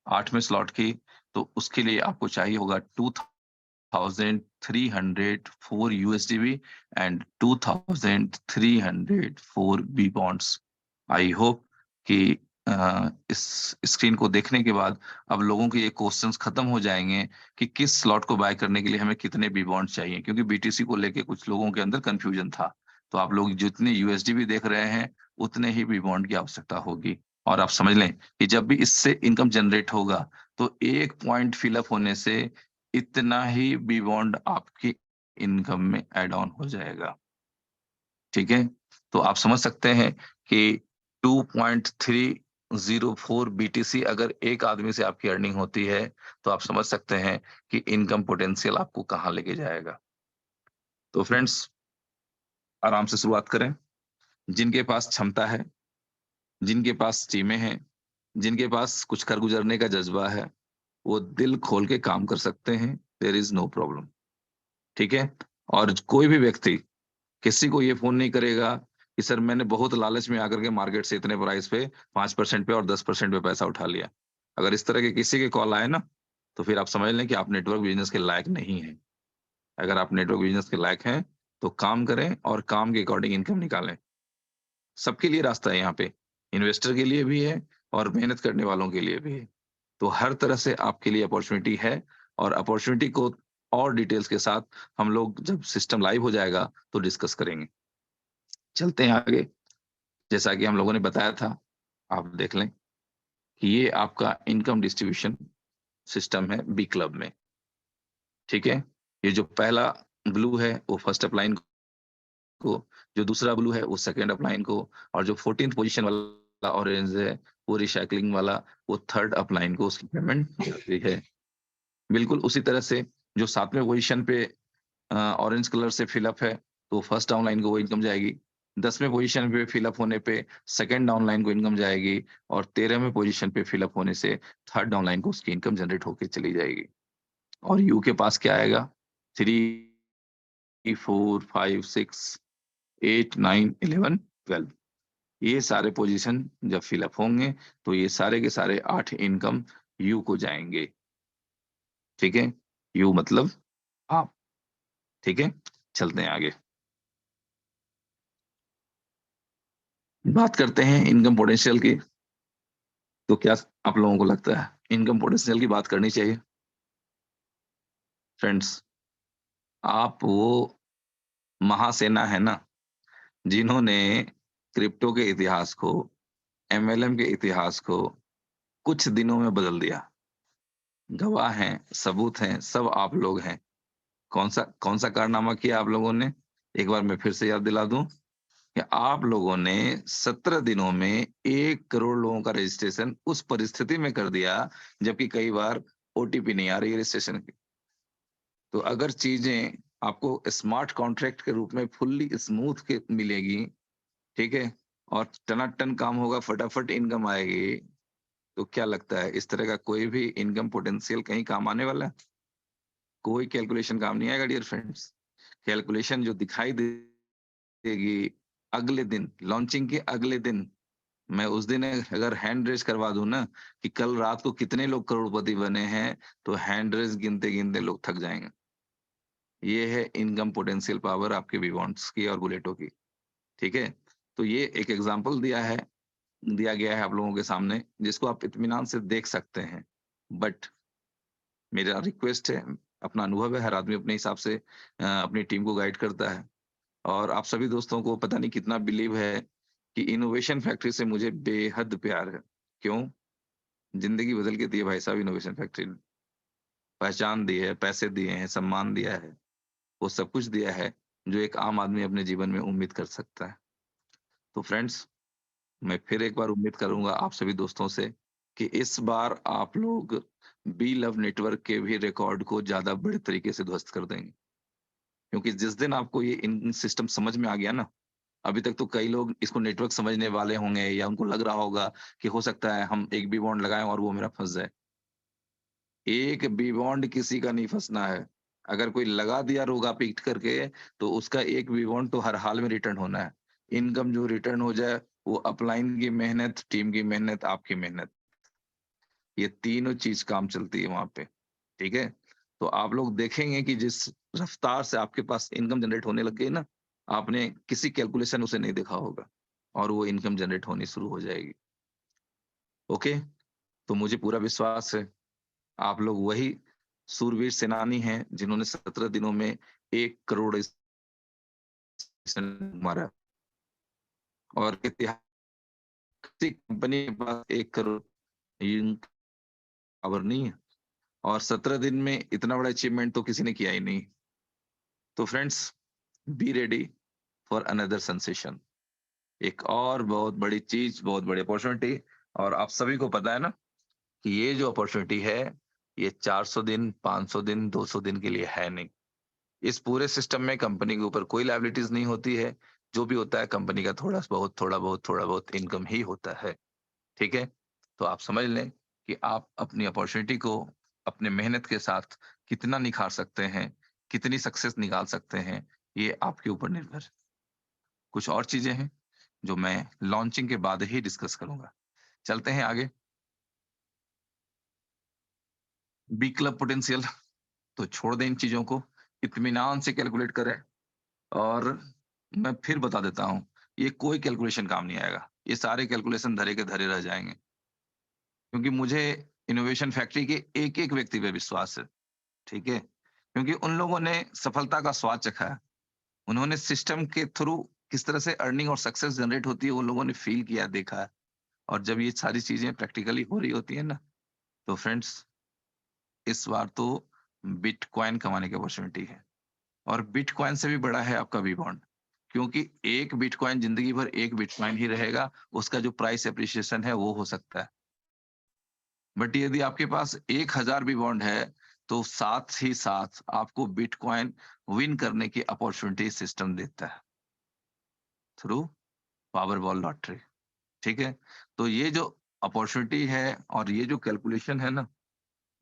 8वें स्लॉट की तो उसके लिए आपको चाहिए होगा 2304 USDB and 2304 B bonds. I hope कि इस स्क्रीन को देखने के बाद अब लोगों के ये क्वेश्चंस खत्म हो जाएंगे कि किस स्लॉट को बाय करने के लिए हमें कितने बी बॉन्ड चाहिए, क्योंकि बीटीसी को लेके कुछ लोगों के अंदर कंफ्यूजन था। तो आप लोग जितने यूएसडी भी देख रहे हैं उतने ही बी बॉन्ड की आवश्यकता होगी। और आप समझ लें कि जब भी इससे इनकम जनरेट होगा तो एक पॉइंट फिलअप होने से इतना ही बी बॉन्ड आपकी इनकम में ऐड ऑन हो जाएगा। ठीक है, तो आप समझ सकते हैं कि 2.304 बीटीसी अगर एक आदमी से आपकी अर्निंग होती है तो आप समझ सकते हैं कि इनकम पोटेंशियल आपको कहाँ लेके जाएगा। तो फ्रेंड्स, आराम से शुरुआत करें। जिनके पास क्षमता है, जिनके पास टीमें हैं, जिनके पास कुछ कर गुजरने का जज्बा है, वो दिल खोल के काम कर सकते हैं। There is no problem. ठीक है, और कोई भी व्यक्ति किसी को ये फोन नहीं करेगा कि सर मैंने बहुत लालच में आकर के मार्केट से इतने प्राइस पे 5% पे और 10% पे पैसा उठा लिया। अगर इस तरह के किसी के कॉल आए ना, तो फिर आप समझ लें कि आप नेटवर्क बिजनेस के लायक नहीं हैं। अगर आप नेटवर्क बिजनेस के लायक हैं तो काम करें और काम के अकॉर्डिंग इनकम निकालें। सबके लिए रास्ता है यहाँ पे, इन्वेस्टर के लिए भी है और मेहनत करने वालों के लिए भी है। तो हर तरह से आपके लिए अपॉर्चुनिटी है, और अपॉर्चुनिटी को और डिटेल्स के साथ हम लोग जब सिस्टम लाइव हो जाएगा तो डिस्कस करेंगे। चलते हैं आगे। जैसा कि हम लोगों ने बताया था, आप देख लें कि ये आपका इनकम डिस्ट्रीब्यूशन सिस्टम है बी क्लब में। ठीक है, ये जो पहला ब्लू है वो फर्स्ट अपलाइन को, जो दूसरा ब्लू है वो सेकंड अपलाइन को, और जो 14th पोजीशन वाला ऑरेंज है वो रिसाइकलिंग वाला, वो थर्ड अपलाइन को उसकी पेमेंट जाती है। बिल्कुल उसी तरह से जो 7वें पोजीशन पे ऑरेंज कलर से फिलअप है तो फर्स्ट डाउनलाइन को वो इनकम जाएगी। 10वें पोजीशन पे फिलअप होने पे सेकंड डाउनलाइन को इनकम जाएगी, और 13वें पोजीशन पे फिलअप होने से थर्ड डाउनलाइन को उसकी इनकम जनरेट होके चली जाएगी। और यू के पास क्या आएगा? 3 4 5 6 8 9 11 12, ये सारे पोजीशन जब फिलअप होंगे तो ये सारे के सारे 8 इनकम यू को जाएंगे। ठीक है, यू मतलब आप। ठीक है, चलते हैं आगे। बात करते हैं इनकम पोटेंशियल की। तो क्या आप लोगों को लगता है इनकम पोटेंशियल की बात करनी चाहिए? फ्रेंड्स, आप वो महासेना है ना जिन्होंने क्रिप्टो के इतिहास को, एमएलएम के इतिहास को कुछ दिनों में बदल दिया। गवाह हैं, सबूत हैं, सब आप लोग हैं। कौन सा कारनामा किया आप लोगों ने? एक बार मैं फिर से याद दिला दूं कि आप लोगों ने 17 दिनों में 1 करोड़ लोगों का रजिस्ट्रेशन उस परिस्थिति में कर दिया जबकि कई बार ओटीपी नहीं आ रही है रजिस्ट्रेशन की। तो अगर चीजें आपको स्मार्ट कॉन्ट्रैक्ट के रूप में फुल्ली स्मूथ के मिलेगी, ठीक है, और टनाटन काम होगा, फटाफट इनकम आएगी, तो क्या लगता है इस तरह का कोई भी इनकम पोटेंशियल कहीं काम आने वाला है? कोई कैलकुलेशन काम नहीं आएगा डियर फ्रेंड्स। कैलकुलेशन जो दिखाई देगी अगले दिन, लॉन्चिंग के अगले दिन, मैं उस दिन अगर हैंड रेस करवा दूं ना कि कल रात को कितने लोग करोड़पति बने हैं, तो हैंड रेस गिनते गिनते लोग थक जाएंगे। ये है इनकम पोटेंशियल पावर आपके वी बॉन्ड्स की और बुलेटो की। ठीक है, तो ये एक एग्जांपल दिया गया है आप लोगों के सामने, जिसको आप इत्मीनान से देख सकते हैं। बट मेरा रिक्वेस्ट है, अपना अनुभव है, हर आदमी अपने हिसाब से अपनी टीम को गाइड करता है। और आप सभी दोस्तों को पता नहीं कितना बिलीव है कि इनोवेशन फैक्ट्री से मुझे बेहद प्यार है। क्यों? जिंदगी बदल के दी है भाई साहब इनोवेशन फैक्ट्री ने। पहचान दी है, पैसे दिए हैं, सम्मान दिया है, वो सब कुछ दिया है जो एक आम आदमी अपने जीवन में उम्मीद कर सकता है। तो फ्रेंड्स, मैं फिर एक बार उम्मीद करूंगा आप सभी दोस्तों से कि इस बार आप लोग बी लव नेटवर्क के भी रिकॉर्ड को ज्यादा बड़े तरीके से ध्वस्त कर देंगे। क्योंकि जिस दिन आपको ये इन सिस्टम समझ में आ गया ना, अभी तक तो कई लोग इसको नेटवर्क समझने वाले होंगे या उनको लग रहा होगा कि हो सकता है हम एक बी बॉन्ड लगाएं और वो मेरा फंस जाए। एक बी बॉन्ड किसी का नहीं फंसना है। अगर कोई लगा दिया रोगा पीट करके, तो उसका एक बी बॉन्ड तो हर हाल में रिटर्न होना है। इनकम जो रिटर्न हो जाए वो अपलाइन की मेहनत, टीम की मेहनत, आपकी मेहनत, ये तीनों चीज काम चलती है वहां पे। ठीक है, तो आप लोग देखेंगे कि जिस रफ्तार से आपके पास इनकम जनरेट होने लग गई ना, आपने किसी कैलकुलेशन उसे नहीं देखा होगा और वो इनकम जनरेट होनी शुरू हो जाएगी। ओके? तो मुझे पूरा विश्वास है, आप लोग वही सूरवीर सेनानी हैं, जिन्होंने 17 दिनों में 1 करोड़ मारा और किसी कंपनी के पास 1 करोड़ इन पावर नहीं है और 17 दिन में इतना बड़ा अचीवमेंट तो किसी ने किया ही नहीं। तो friends, be ready for another sensation. एक और बहुत बड़ी चीज़, बहुत बड़ी अपॉर्च्युनिटी और आप सभी को पता है ना कि ये जो अपॉर्च्युनिटी है, ये 400 दिन, 500 दिन, 200 दिन के लिए है नहीं। इस पूरे सिस्टम में कंपनी के ऊपर कोई लायबिलिटीज़ नहीं होती है। जो भी होता है कंपनी का थोड़ा बहुत इनकम ही होता है। ठीक है? तो आप समझ लें कि आप अपनी अपॉर्च्युनिटी को अपने मेहनत के साथ कितना निखार सकते हैं, कितनी सक्सेस निकाल सकते हैं, ये आपके ऊपर निर्भर है। कुछ और चीज़ें हैं, जो मैं लॉन्चिंग के बाद ही डिस्कस करूँगा। चलते हैं आगे। बी क्लब पोटेंशियल तो छोड़ दें इन चीज़ों को, इत्मीनान से कैलकुलेट करें और मैं फिर बता देता हूँ, ये कोई कैलकुलेशन काम नहीं आएगा। ये सारे कैलकुलेशन धरे के धरे रह जाएँगे, क्योंकि मुझे इनोवेशन फैक्ट्री के एक-एक व्यक्ति पे विश्वास है, ठीक है? क्योंकि उन लोगों ने सफलता का स्वाद चखा है। उन्होंने सिस्टम के थ्रू किस तरह से अर्निंग और सक्सेस जनरेट होती है, वो लोगों ने फ़ील किया, देखा है और जब ये सारी चीज़ें प्रैक्टिकली हो रही होती हैं ना, तो फ्रेंड्स इस बार तो बिटकॉइन कमाने की अपॉर्च्युनिटी है और बिटकॉइन से भी बड़ा है आपका वी बॉन्ड, क्योंकि एक बिटकॉइन ज़िंदगी भर एक बिटकॉइन ही रहेगा, उसका जो प्राइस एप्रिसिएशन है वो हो सकता है। बट यदि आपके पास 1000 भी बॉन्ड है, तो साथ ही साथ आपको बिटकॉइन विन करने की अपॉर्च्युनिटी सिस्टम देता है थ्रू पावरबॉल लॉटरी, ठीक है? तो ये जो अपॉर्च्युनिटी है और ये जो कैलकुलेशन है ना,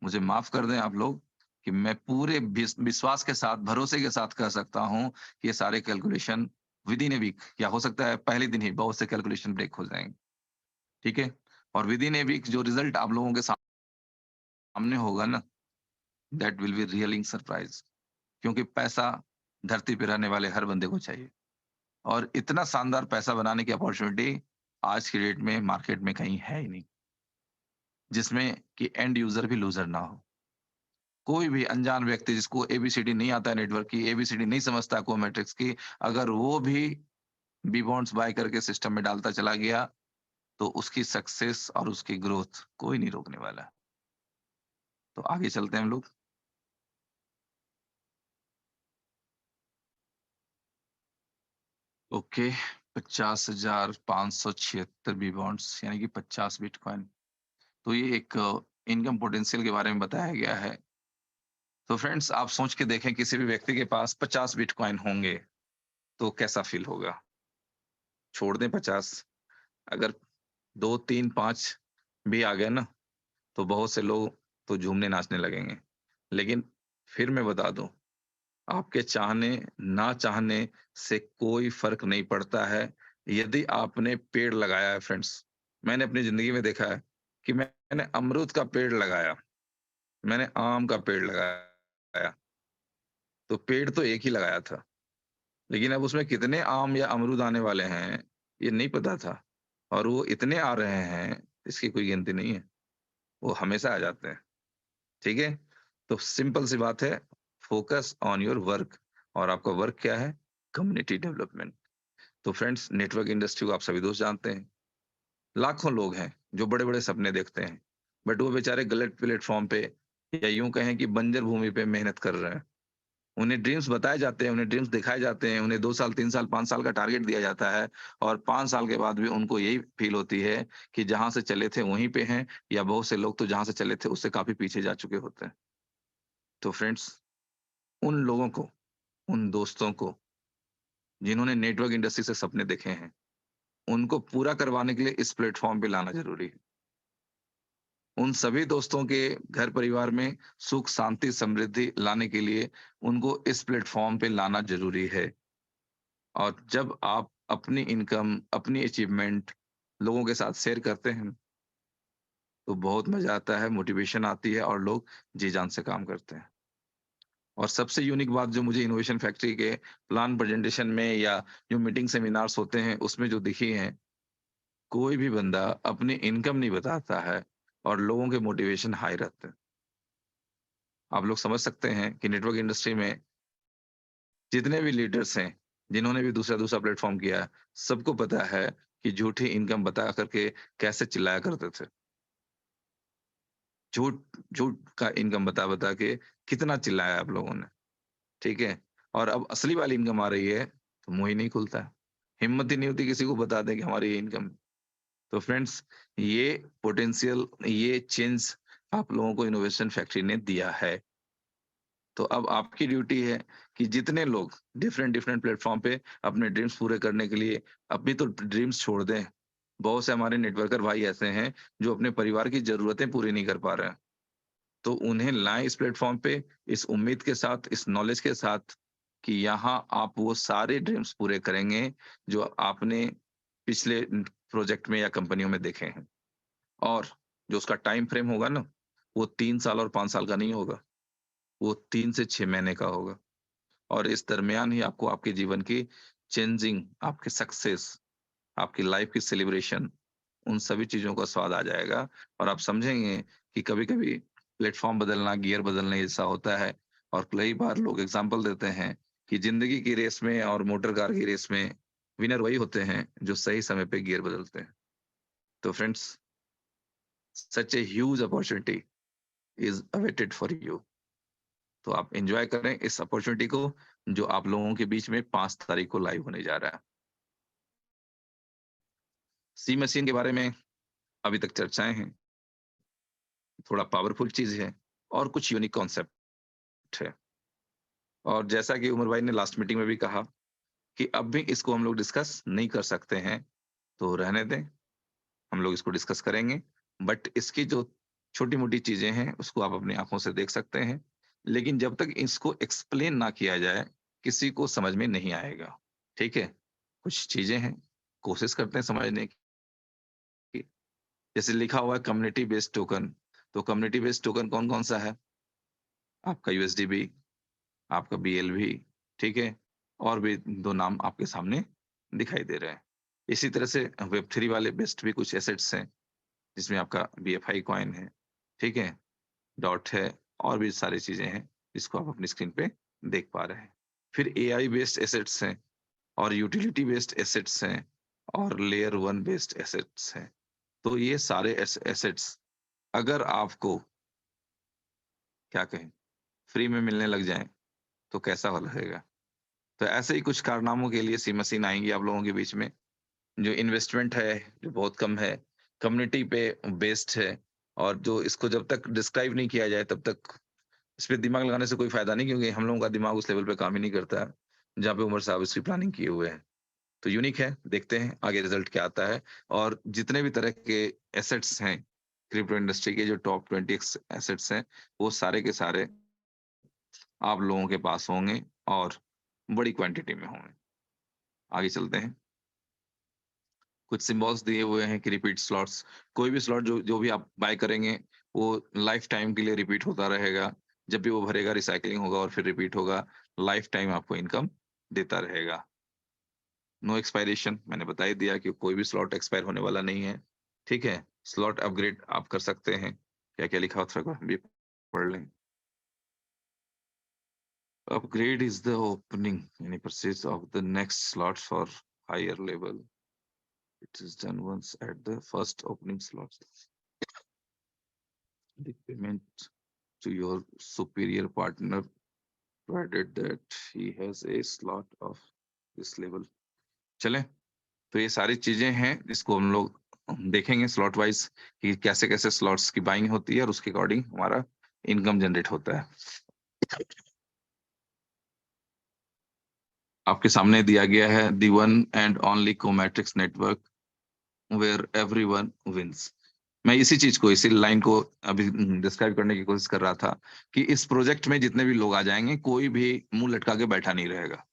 मुझे माफ़ कर दें आप लोग कि मैं पूरे विश्वास के साथ, भरोसे के साथ कह सकता हूँ कि ये सारे कैलकुलेशन विदिन अ वीक या हो सकता है पहले दिन ही बहुत से कैलकुलेशन ब्रेक हो जाएँगे, ठीक है? और विदिन अ वीक जो रिज़ल्ट आप लोगों के सामने होगा ना, दैट विल बी रियलिंग सरप्राइज़, क्योंकि पैसा धरती पे रहने वाले हर बंदे को चाहिए और इतना शानदार पैसा बनाने की अपॉर्च्युनिटी आज की डेट में मार्केट में कहीं है ही नहीं, जिसमें कि एंड यूज़र भी लूज़र ना हो। कोई भी अनजान व्यक्ति जिसको एबीसीडी नहीं आता है नेटवर्क की, एबीसीडी नहीं समझता है मैट्रिक्स की, अगर वो भी बी बॉन्ड्स बाय करके सिस्टम में डालता चला गया, तो उसकी सक्सेस और उसकी ग्रोथ कोई नहीं रोकने वाला। तो आगे चलते हैं हम लोग। ओके, 50,576 बी बॉन्ड्स यानी कि 50 बिटकॉइन। तो ये एक इनकम पोटेंशियल के बारे में बताया गया है। तो फ्रेंड्स आप सोच के देखें किसी भी व्यक्ति के पास 50 बिटकॉइन होंगे, तो कैसा फील होगा? छोड़ दें 50, अगर 2, 3, 5 भी आ गए ना, तो बहुत से लोग तो झूमने नाचने लगेंगे। लेकिन फिर मैं बता दूँ, आपके चाहने, ना चाहने से कोई फ़र्क नहीं पड़ता है। यदि आपने पेड़ लगाया है फ्रेंड्स, मैंने अपनी ज़िंदगी में देखा है कि मैंने अमरूद का पेड़ लगाया, मैंने आम का पेड़ लगाया, तो पेड़ तो एक ही लगाया था। लेकिन अब उसमें कितने आम या अमरूद आने वाले हैं, ये नहीं पता था और वो इतने आ रहे हैं, इसकी कोई गिनती नहीं है। वो हमेशा आ जाते हैं, ठीक है? तो सिंपल सी बात है, फोकस ऑन योर वर्क और आपका वर्क क्या है? Community development. तो फ्रेंड्स नेटवर्क इंडस्ट्री को आप सभी दोस्त जानते हैं। लाखों लोग हैं जो बड़े-बड़े सपने देखते हैं, बट वो बेचारे गलत प्लेटफ़ॉर्म पे या यूँ कहें कि बंजर भूमि पे मेहनत कर रहे हैं। उन्हें ड्रीम्स बताए जाते हैं, उन्हें ड्रीम्स दिखाए जाते हैं, उन्हें 2 साल, 3 साल, 5 साल का टारगेट दिया जाता है और 5 साल के बाद भी उनको यही फ़ील होती है कि जहाँ से चले थे वहीं पे हैं या बहुत से लोग तो जहाँ से चले थे उससे काफ़ी पीछे जा चुके होते हैं। तो फ्रेंड्स उन लोगों को, उन दोस्तों को जिन्होंने नेटवर्क इंडस्ट्री से सपने देखे हैं, उनको पूरा करवाने के लिए इस प्लेटफ़ॉर्म पे लाना ज़रूरी है। उन सभी दोस्तों के घर परिवार में सुख, शांति, समृद्धि लाने के लिए उनको इस प्लेटफ़ॉर्म पे लाना ज़रूरी है। और जब आप अपनी इनकम, अपनी अचीवमेंट लोगों के साथ शेयर करते हैं, तो बहुत मज़ा आता है, मोटिवेशन आती है और लोग जी-जान से काम करते हैं। और सबसे यूनिक बात जो मुझे इनोवेशन फैक्ट्री के प्लान प्रेजेंटेशन में या जो मीटिंग सेमिनार्स होते हैं, उसमें जो दिखी हैं, कोई भी बंदा अपनी इनकम नहीं बताता है और लोगों के मोटिवेशन हाई रहते हैं। आप लोग समझ सकते हैं कि नेटवर्क इंडस्ट्री में जितने भी लीडर्स हैं, जिन्होंने भी दूसरा-दूसरा प्लेटफ़ॉर्म किया है, सबको पता है कि झूठी इनकम बता कर के कैसे चिल्लाया करते थे। झूठ झूठ का इनकम बता-बता के कितना चिल्लाया आप लोगों ने, ठीक है? और अब असली वाली इनकम आ रही है, तो मुँह ही नहीं खुलता है। हिम्मत ही नहीं होती किसी को बता दें कि हमारी ये इनकम। तो फ्रेंड्स, ये पोटेंशियल, ये चेंज आप लोगों को इनोवेशन फैक्ट्री ने दिया है। तो अब आपकी ड्यूटी है कि जितने लोग डिफरेंट डिफरेंट प्लेटफॉर्म पे अपने ड्रीम्स पूरे करने के लिए अपनी तो ड्रीम्स छोड़ दें। बहुत से हमारे नेटवर्कर भाई ऐसे हैं जो अपने परिवार की ज़रूरतें पूरी नहीं कर पा रहे हैं। तो उन्हें लाएँ इस प्लेटफॉर्म पे, इस उम्मीद के साथ, इस नॉलेज के साथ कि यहाँ आप वो सारे ड्रीम्स पूरे करेंगे जो आपने पिछले प्रोजेक्ट में या कंपनियों में देखे हैं। और जो उसका टाइम फ्रेम होगा ना, वो 3 साल और 5 साल का नहीं होगा, वो 3 से 6 महीने का होगा। और इस दरमियान ही आपको आपके जीवन की चेंजिंग, आपकी सक्सेस, आपकी लाइफ की सेलिब्रेशन, उन सभी चीज़ों का स्वाद आ जाएगा और आप समझेंगे कि कभी-कभी प्लेटफ़ॉर्म बदलना, गियर बदलने जैसा होता है। और कई बार लोग एग्ज़ाम्पल देते हैं कि ज़िंदगी की रेस में और मोटर कार की रेस में विनर वही होते हैं जो सही समय पे गियर बदलते हैं। तो friends, such a huge opportunity is awaited for you. तो आप एन्जॉय करें इस अपॉर्च्युनिटी को जो आप लोगों के बीच में 5 तारीख को लाइव होने जा रहा है। सी मशीन के बारे में अभी तक चर्चाएँ हैं, थोड़ा पावरफुल चीज़ है और कुछ यूनिक कॉन्सेप्ट है। और जैसा कि उमर भाई ने लास्ट मीटिंग में भी कहा कि अब भी इसको हम लोग डिस्कस नहीं कर सकते हैं, तो रहने दें, हम लोग इसको डिस्कस करेंगे। बट इसकी जो छोटी-मोटी चीज़ें हैं, उसको आप अपनी आँखों से देख सकते हैं। लेकिन जब तक इसको एक्सप्लेन ना किया जाए, किसी को समझ में नहीं आएगा, ठीक है? कुछ चीज़ें हैं, कोशिश करते हैं समझने की। जैसे लिखा हुआ है कम्युनिटी बेस्ड टोकन, तो कम्युनिटी बेस्ड टोकन कौन-कौन सा है? आपका यूएसडीबी, आपका बीएलवी, ठीक है? और भी 2 नाम आपके सामने दिखाई दे रहे हैं। इसी तरह से वेब 3 वाले बेस्ड भी कुछ एसेट्स हैं, जिसमें आपका बीएफआई कॉइन है, ठीक है? डॉट है और भी सारी चीज़ें हैं, जिसको आप अपनी स्क्रीन पे देख पा रहे हैं। फिर एआई बेस्ड एसेट्स हैं और यूटिलिटी बेस्ड एसेट्स हैं और लेयर 1 बेस्ड एसेट्स हैं। तो ये सारे एसेट्स अगर आपको क्या कहें, फ्री में मिलने लग जाएँ, तो कैसा रहेगा? तो ऐसे ही कुछ कारनामों के लिए सी मशीन आएँगी आप लोगों के बीच में। जो इन्वेस्टमेंट है, जो बहुत कम है, कम्युनिटी पे बेस्ड है और जो इसको जब तक डिस्क्राइब नहीं किया जाए तब तक इस पे दिमाग लगाने से कोई फ़ायदा नहीं, क्योंकि हम लोगों का दिमाग उस लेवल पे काम ही नहीं करता है, जहाँ पे उमर साहब इसकी प्लानिंग किए हुए हैं। तो यूनिक है, देखते हैं आगे रिज़ल्ट क्या आता है। और जितने भी तरह के एसेट्स हैं, क्रिप्टो इंडस्ट्री के जो टॉप 20 एसेट्स हैं, वो सारे के सारे आप लोगों के पास होंगे और बड़ी क्वांटिटी में होंगे। आगे चलते हैं। कुछ सिम्बल्स दिए हुए हैं कि रिपीट स्लॉट्स, कोई भी स्लॉट जो जो भी आप बाय करेंगे, वो लाइफ टाइम के लिए रिपीट होता रहेगा। जब भी वो भरेगा रिसाइक्लिंग होगा और फिर रिपीट होगा, लाइफ टाइम आपको इनकम देता रहेगा। नो एक्सपायरेशन, मैंने बता ही दिया कि कोई भी स्लॉट एक्सपायर होने वाला नहीं है, ठीक है? स्लॉट अपग्रेड आप कर सकते हैं। क्या-क्या लिखा होता है भी पढ़ लें। Upgrade is the opening any purchase of the next slot for higher level. It is done once at the first opening slot. The payment to your superior partner provided that he has a slot of this level। चलें, तो ये सारी चीजें हैं जिसको हम लोग देखेंगे स्लॉट वाइज कि कैसे-कैसे स्लॉट्स की बाइंग होती है और उसके अकॉर्डिंग हमारा इनकम जनरेट होता है। आपके सामने दिया गया है the one and only Comatrix network where everyone wins. मैं इसी चीज को, इसी लाइन को अभी डिस्क्राइब करने की कोशिश कर रहा था कि इस प्रोजेक्ट में जितने भी लोग आ जाएंगे, कोई भी मुंह लटका के बैठा नहीं रहेगा।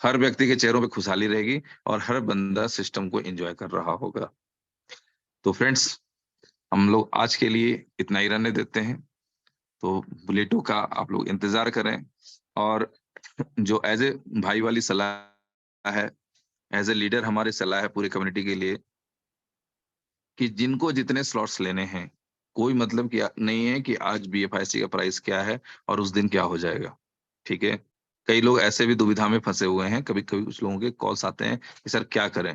हर व्यक्ति के चेहरों पे खुशहाली रहेगी और हर बंदा सिस्टम को एंजॉय कर रहा होगा। तो फ्रेंड्स, हम लोग आज के लिए इतना ही रहने देते हैं। तो बुलेटो का आप लोग इंतजार करें और जो एज ए भाई वाली सलाह है, एज ए लीडर हमारी सलाह है पूरी कम्युनिटी के लिए कि जिनको जितने स्लॉट्स लेने हैं, कोई मतलब कि नहीं है कि आज बीएफआईसी का प्राइस क्या है और उस दिन क्या हो जाएगा, ठीक है? कई लोग ऐसे भी दुविधा में फँसे हुए हैं, कभी-कभी कुछ लोगों के कॉल्स आते हैं कि सर क्या करें?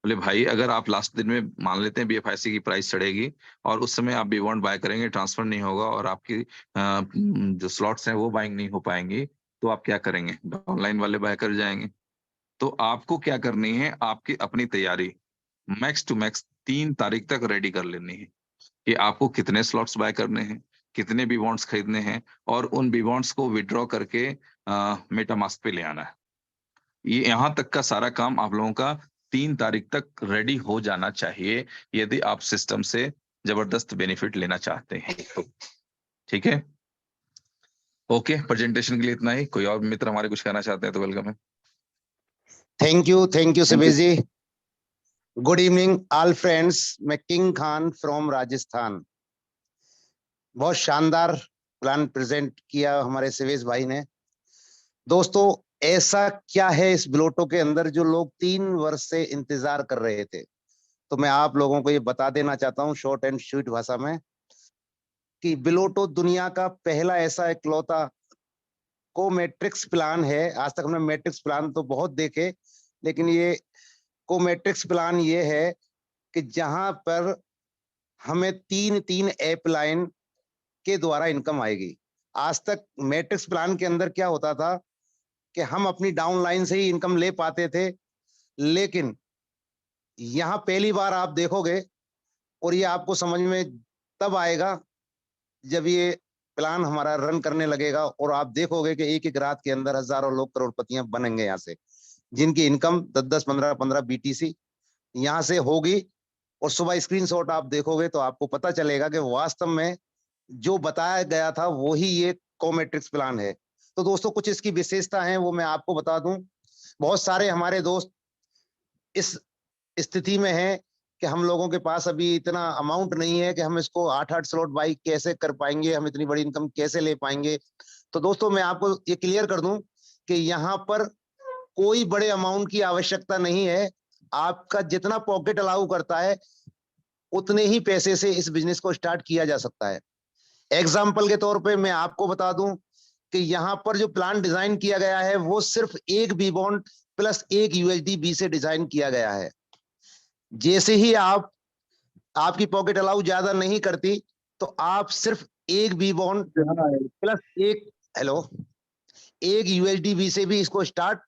बोले भाई अगर आप लास्ट दिन में मान लेते हैं बीएफआईसी की प्राइस चढ़ेगी और उस समय आप बी बॉन्ड बाय करेंगे, ट्रांसफर नहीं होगा और आपकी जो स्लॉट्स हैं वो बाइंग नहीं हो पाएँगी, तो आप क्या करेंगे? डाउनलाइन वाले बाय कर जाएँगे। तो आपको क्या करनी है, आपकी अपनी तैयारी मैक्स टू मैक्स 3 तारीख तक रेडी कर लेनी है, कि आपको कितने स्लॉट्स बाय करने हैं, कितने बी बॉन्ड्स खरीदने हैं और उन बी बॉन्ड्स को विथड्रॉ करके मेटामास्क पे ले आना है। ये यहाँ तक का सारा काम आप लोगों का 3 तारीख तक रेडी हो जाना चाहिए, यदि आप सिस्टम से जबरदस्त बेनिफिट लेना चाहते हैं तो। ठीक है? ओके, प्रेजेंटेशन के लिए इतना ही। कोई और मित्र हमारे कुछ कहना चाहते हैं तो वेलकम है। Thank you Thank you. Subesh ji. Good evening all friends, मैं किंग खान फ्रॉम राजस्थान। बहुत शानदार प्लान प्रेजेंट किया हमारे सुबेश भाई ने। दोस्तों, ऐसा क्या है इस ब्लोटो के अंदर जो लोग 3 वर्ष से इंतजार कर रहे थे, तो मैं आप लोगों को ये बता देना चाहता हूँ शॉर्ट एंड स्वीट भाषा में कि ब्लोटो दुनिया का पहला ऐसा इकलौता को मैट्रिक्स प्लान है। आज तक हमने मैट्रिक्स प्लान तो बहुत देखे, लेकिन ये को मैट्रिक्स प्लान ये है कि जहां पर हमें 3 ऐप लाइन के द्वारा इनकम आएगी। आज तक मैट्रिक्स प्लान के अंदर क्या होता था कि हम अपनी डाउन लाइन से ही इनकम ले पाते थे, लेकिन यहाँ पहली बार आप देखोगे और ये आपको समझ में तब आएगा जब ये प्लान हमारा रन करने लगेगा और आप देखोगे कि एक एक रात के अंदर हजारों लोग करोड़पतियां बनेंगे यहाँ से, जिनकी इनकम 10-10, 15-15 बीटीसी यहाँ से होगी। और सुबह स्क्रीनशॉट आप देखोगे तो आपको पता चलेगा कि वास्तव में जो बताया गया था वही ये कोमेट्रिक्स प्लान है। तो दोस्तों, कुछ इसकी विशेषता है वो मैं आपको बता दूं। बहुत सारे हमारे दोस्त इस स्थिति में हैं कि हम लोगों के पास अभी इतना अमाउंट नहीं है कि हम इसको 8-8 स्लॉट बाई कैसे कर पाएंगे, हम इतनी बड़ी इनकम कैसे ले पाएंगे। तो दोस्तों, मैं आपको ये क्लियर कर दूं कि यहाँ पर कोई बड़े अमाउंट की आवश्यकता नहीं है। आपका जितना पॉकेट अलाउ करता है उतने ही पैसे से इस बिजनेस को स्टार्ट किया जा सकता है। एग्जाम्पल के तौर पे मैं आपको बता दूं कि यहाँ पर जो प्लान डिजाइन किया गया है वो सिर्फ एक बी बॉन्ड प्लस एक यूएसडी बी से डिजाइन किया गया है। जैसे ही आपकी पॉकेट अलाउ ज्यादा नहीं करती तो आप सिर्फ एक बी बॉन्ड प्लस एक यूएसडी बी से भी इसको स्टार्ट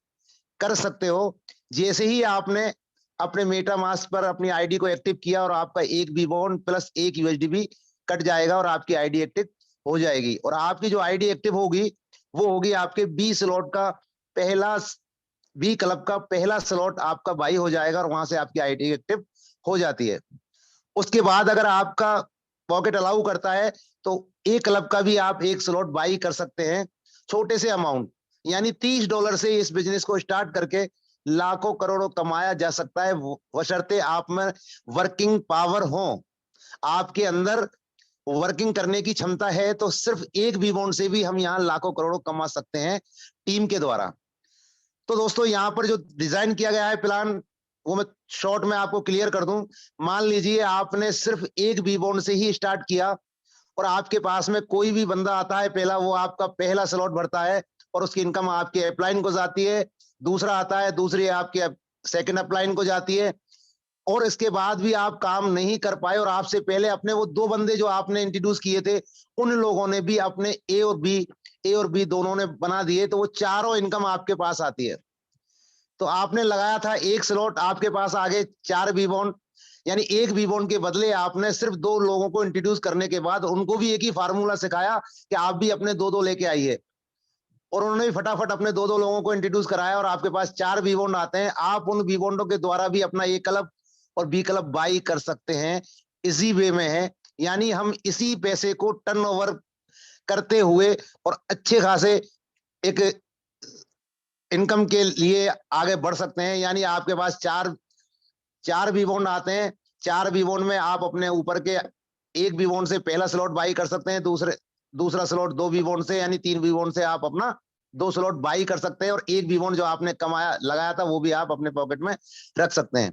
कर सकते हो। जैसे ही आपने अपने मेटामास्क पर अपनी आईडी को एक्टिव किया और आपका एक बी बॉन्ड प्लस एक यूएसडीबी कट जाएगा और आपकी आईडी एक्टिव हो जाएगी। और आपकी जो आईडी एक्टिव होगी वो होगी आपके बी स्लॉट का पहला, बी क्लब का पहला स्लॉट आपका बाई हो जाएगा और वहां से आपकी आईडी एक्टिव हो जाती है। उसके बाद अगर आपका पॉकेट अलाउ करता है तो एक क्लब का भी आप एक स्लॉट बाई कर सकते हैं, छोटे से अमाउंट, यानी $30 से इस बिजनेस को स्टार्ट करके लाखों करोड़ों कमाया जा सकता है, बशर्ते आप में वर्किंग पावर हो। आपके अंदर वर्किंग करने की क्षमता है तो सिर्फ एक बी बॉन्ड से भी हम यहाँ लाखों करोड़ों कमा सकते हैं टीम के द्वारा। तो दोस्तों, यहाँ पर जो डिजाइन किया गया है प्लान वो मैं शॉर्ट में आपको क्लियर कर दूं। मान लीजिए आपने सिर्फ एक बी बॉन्ड से ही स्टार्ट किया और आपके पास में कोई भी बंदा आता है, पहला वो आपका पहला स्लॉट भरता है और उसकी इनकम आपके अपलाइन को जाती है। दूसरा आता है, दूसरी आपके सेकंड अपलाइन को जाती है। और इसके बाद भी आप काम नहीं कर पाए और आपसे पहले अपने वो 2 बंदे जो आपने इंट्रोड्यूस किए थे उन लोगों ने भी अपने ए और बी दोनों ने बना दिए, तो वो चारों इनकम आपके पास आती है। तो आपने लगाया था एक स्लॉट, आपके पास आगे 4 बी बॉन्ड, यानी एक बी बॉन्ड के बदले आपने सिर्फ 2 लोगों को इंट्रोड्यूस करने के बाद उनको भी एक ही फार्मूला सिखाया कि आप भी अपने 2-2 लेके आइए। और उन्होंने भी फटाफट अपने 2-2 लोगों को इंट्रोड्यूस कराया और आपके पास 4 बी बॉन्ड आते हैं। आप उन बी बॉन्डों के द्वारा भी अपना ए क्लब और बी क्लब बाई कर सकते हैं। इसी वे में है, यानी हम इसी पैसे को टर्नओवर करते हुए और अच्छे खासे एक इनकम के लिए आगे बढ़ सकते हैं। यानी आपके पास चार बी बॉन्ड आते हैं, 4 बी बॉन्ड में आप अपने ऊपर के एक बी बॉन्ड से पहला स्लॉट बाई कर सकते हैं, दूसरा स्लॉट 2 बी बॉन्ड से, यानी 3 बी बॉन्ड से आप अपना 2 स्लॉट बाई कर सकते हैं और एक बी बॉन्ड जो आपने कमाया लगाया था वो भी आप अपने पॉकेट में रख सकते हैं।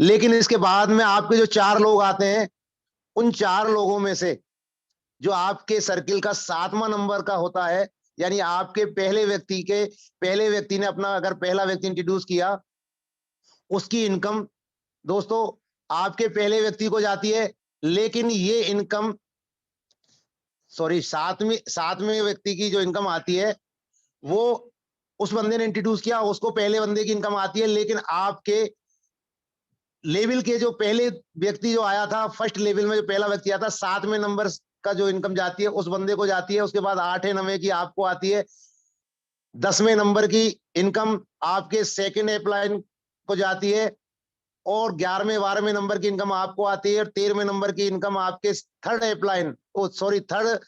लेकिन इसके बाद में आपके जो 4 लोग आते हैं, उन 4 लोगों में से जो आपके सर्किल का 7वां नंबर का होता है, यानी आपके पहले व्यक्ति ने अपना, अगर पहला व्यक्ति इंट्रोड्यूस किया, उसकी इनकम दोस्तों आपके पहले व्यक्ति को जाती है, लेकिन ये इनकम सातवें व्यक्ति की जो इनकम आती है, वो उस बंदे ने इंट्रोड्यूस किया, उसको पहले बंदे की इनकम आती है, लेकिन आपके लेवल के जो पहले व्यक्ति जो आया था, फर्स्ट लेवल में जो पहला व्यक्ति आता है, 7वें नंबर का जो इनकम जाती है उस बंदे को जाती है। उसके बाद 8वें 9वें की आपको आती है। 10वें नंबर की इनकम आपके सेकंड अपलाइन को जाती है, और 11वें 12वें नंबर की इनकम आपको आती है, और 13वें नंबर की इनकम आपके थर्ड अपलाइन थर्ड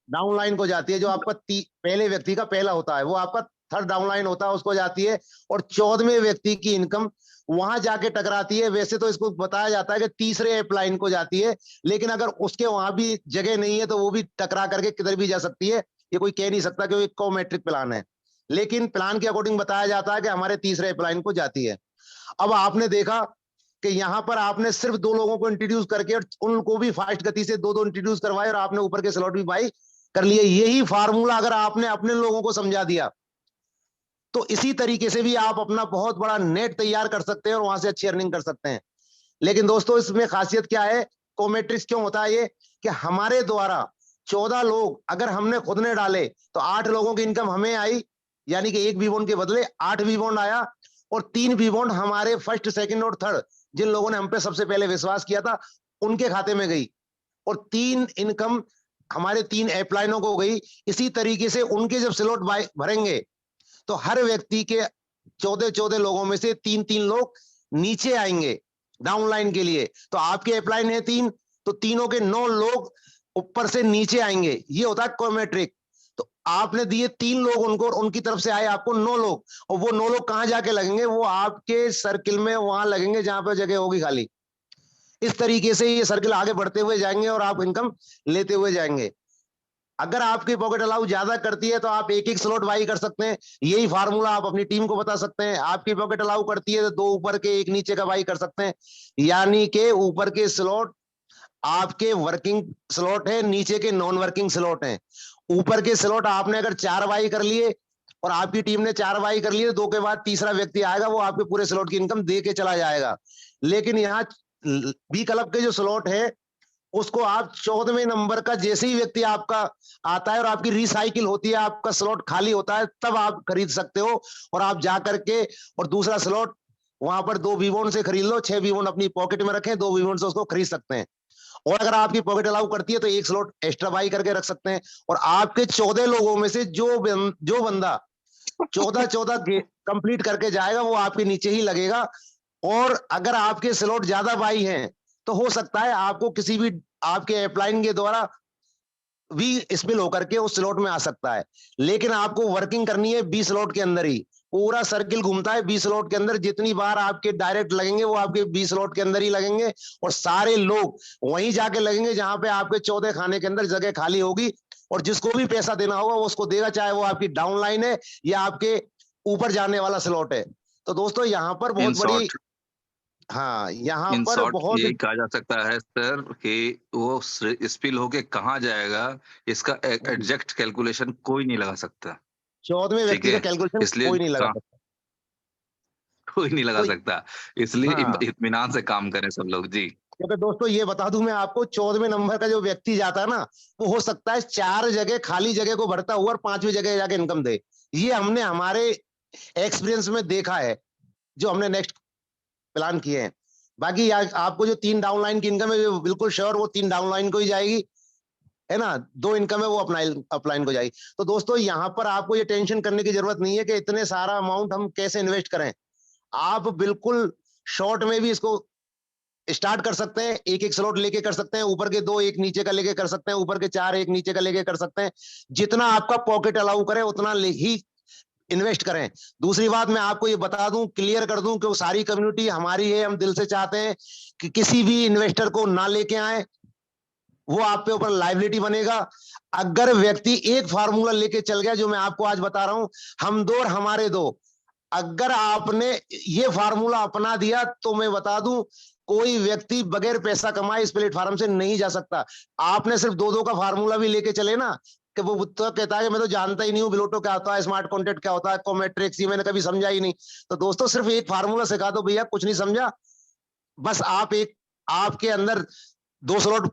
डाउनलाइन को जाती है, जो आपका पहले व्यक्ति का पहला होता है, वो आपका थर्ड डाउनलाइन होता है, उसको जाती है। और 14वें व्यक्ति की इनकम वहां जाके टकराती है। वैसे तो इसको बताया जाता है कि तीसरे अपलाइन को जाती है, लेकिन अगर उसके वहां भी जगह नहीं है तो वो भी टकरा करके किधर भी जा सकती है, ये कोई कह नहीं सकता, क्योंकि कोमेट्रिक प्लान है। लेकिन प्लान के अकॉर्डिंग बताया जाता है कि हमारे तीसरे अपलाइन को जाती है। अब आपने देखा कि यहाँ पर आपने सिर्फ 2 लोगों को इंट्रोड्यूस करके और उनको भी फास्ट गति से 2-2 इंट्रोड्यूस करवाए, और आपने ऊपर के स्लॉट भी बाई कर लिए। यही फार्मूला अगर आपने अपने लोगों को समझा दिया, तो इसी तरीके से भी आप अपना बहुत बड़ा नेट तैयार कर सकते हैं और वहां से अच्छी अर्निंग कर सकते हैं। लेकिन दोस्तों इसमें खासियत क्या है, कोमेट्रिक्स क्यों होता है ये, कि हमारे द्वारा 14 लोग अगर हमने खुद ने डाले तो 8 लोगों की इनकम हमें आई, यानी कि 1 वी-बॉन्ड के बदले 8 वी-बॉन्ड आया, और 3 वी-बॉन्ड हमारे फर्स्ट, सेकंड और थर्ड, जिन लोगों ने हम पे सबसे पहले विश्वास किया था, उनके खाते में गई, और 3 इनकम हमारे 3 अपलाइनों को गई। इसी तरीके से उनके जब स्लॉट भरेंगे तो हर व्यक्ति के 14 लोगों में से 3 लोग नीचे आएंगे डाउनलाइन के लिए। तो आपके अपलाइन है 3, तो तीनों के 9 लोग ऊपर से नीचे आएंगे। ये होता है कोमेट्रिक। तो आपने दिए 3 लोग उनको, उनकी तरफ से आए आपको 9 लोग, और वो 9 लोग कहां जाके लगेंगे, वो आपके सर्किल में वहां लगेंगे जहां पर जगह होगी खाली। इस तरीके से ये सर्किल आगे बढ़ते हुए जाएंगे और आप इनकम लेते हुए जाएंगे। अगर आपकी पॉकेट अलाउ ज्यादा करती है तो आप एक स्लॉट बाई कर सकते हैं। यही फार्मूला आप अपनी टीम को बता सकते हैं। आपकी पॉकेट अलाउ करती है तो 2 ऊपर के 1 नीचे का बाई कर सकते हैं, यानी कि ऊपर के स्लॉट आपके वर्किंग स्लॉट है, नीचे के नॉन वर्किंग स्लॉट है। ऊपर के स्लॉट आपने अगर 4 बाई कर लिए और आपकी टीम ने 4 बाई कर लिए, 2 के बाद तीसरा व्यक्ति आएगा, वो आपके पूरे स्लॉट की इनकम दे के चला जाएगा। लेकिन यहाँ बी क्लब के जो स्लॉट है उसको आप 14वें नंबर का जैसे ही व्यक्ति आपका आता है और आपकी रिसाइकिल होती है, आपका स्लॉट खाली होता है, तब आप खरीद सकते हो। और आप जा करके और दूसरा स्लॉट वहां पर 2 वी-बॉन्ड से खरीद लो, 6 वी-बॉन्ड अपनी पॉकेट में रखें, 2 वी-बॉन्ड से उसको खरीद सकते हैं। और अगर आपकी पॉकेट अलाउ करती है तो 1 स्लॉट एक्स्ट्रा बाई करके रख सकते हैं। और आपके 14 लोगों में से जो बंदा 14 कंप्लीट करके जाएगा वो आपके नीचे ही लगेगा। और अगर आपके स्लॉट ज्यादा बाई हैं तो हो सकता है आपको किसी भी आपके अपलाइन के द्वारा भी स्पिल होकर के उस स्लॉट में आ सकता है। लेकिन आपको वर्किंग करनी है 20 स्लॉट के अंदर ही, पूरा सर्किल घूमता है 20 स्लॉट के अंदर। जितनी बार आपके डायरेक्ट लगेंगे वो आपके 20 स्लॉट के अंदर ही लगेंगे, और सारे लोग वहीं जाके लगेंगे जहां पे आपके 14 खाने के अंदर जगह खाली होगी। और जिसको भी पैसा देना होगा वो उसको देगा, चाहे वो आपकी डाउन लाइन है या आपके ऊपर जाने वाला स्लॉट है। तो दोस्तों यहाँ पर बहुत बड़ी, हाँ यहाँ इन पर शॉर्ट बहुत, यही कहा जा सकता है सर कि वो स्पिल होके कहाँ जाएगा, इसका एग्जैक्ट कैलकुलेशन कोई नहीं लगा सकता। 14वें ठीक व्यक्ति का है, कैलकुलेशन इसलिए कोई नहीं लगा सकता। कोई नहीं लगा तो सकता, इसलिए हाँ, इत्मीनान से काम करें सब लोग जी। क्योंकि दोस्तों ये बता दूं मैं आपको, 14वें नंबर का जो व्यक्ति जाता है ना, वो हो सकता है 4 जगह खाली जगह को भरता हुआ और 5वीं जगह जाके इनकम दे। ये हमने हमारे एक्सपीरियंस में देखा है, जो हमने नेक्स्ट प्लान किए हैं। बाकी आपको जो 3 डाउनलाइन की इनकम है, जो बिल्कुल श्योर वो 3 डाउनलाइन को ही जाएगी, है ना। 2 इनकम है वो अपलाइन को जाएगी। तो दोस्तों यहाँ पर आपको ये टेंशन करने की जरूरत नहीं है कि इतने सारा अमाउंट हम कैसे इन्वेस्ट करें। आप बिल्कुल शॉर्ट में भी इसको स्टार्ट कर सकते हैं, एक स्लॉट लेके कर सकते हैं, ऊपर के 2 एक नीचे का लेके कर सकते हैं, ऊपर के 4 एक नीचे का लेके कर सकते हैं। जितना आपका पॉकेट अलाउ करे उतना ही इन्वेस्ट करें। दूसरी बात मैं आपको ये बता दूं, क्लियर कर दूं कि वो सारी कम्युनिटी हमारी है। हम दिल से चाहते हैं कि किसी भी इन्वेस्टर को ना लेके आए, वो आप पे ऊपर लाइबिलिटी बनेगा। अगर व्यक्ति एक फार्मूला लेके चल गया, जो मैं आपको आज बता रहा हूं, हम 2 और हमारे 2, अगर आपने ये फार्मूला अपना दिया तो मैं बता दूं, कोई व्यक्ति बगैर पैसा कमाए इस प्लेटफॉर्म से नहीं जा सकता। आपने सिर्फ 2-2 का फार्मूला भी लेके चले ना, कि वो तो कहता है कि मैं तो जानता ही नहीं हूँ बिलोटो क्या होता है, स्मार्ट कॉन्ट्रैक्ट क्या होता है, कोमेट्रिक्स ये मैंने कभी समझा ही नहीं। तो दोस्तों सिर्फ एक फार्मूला सिखा दो भैया, कुछ नहीं समझा, बस आपके अंदर 2 स्लॉट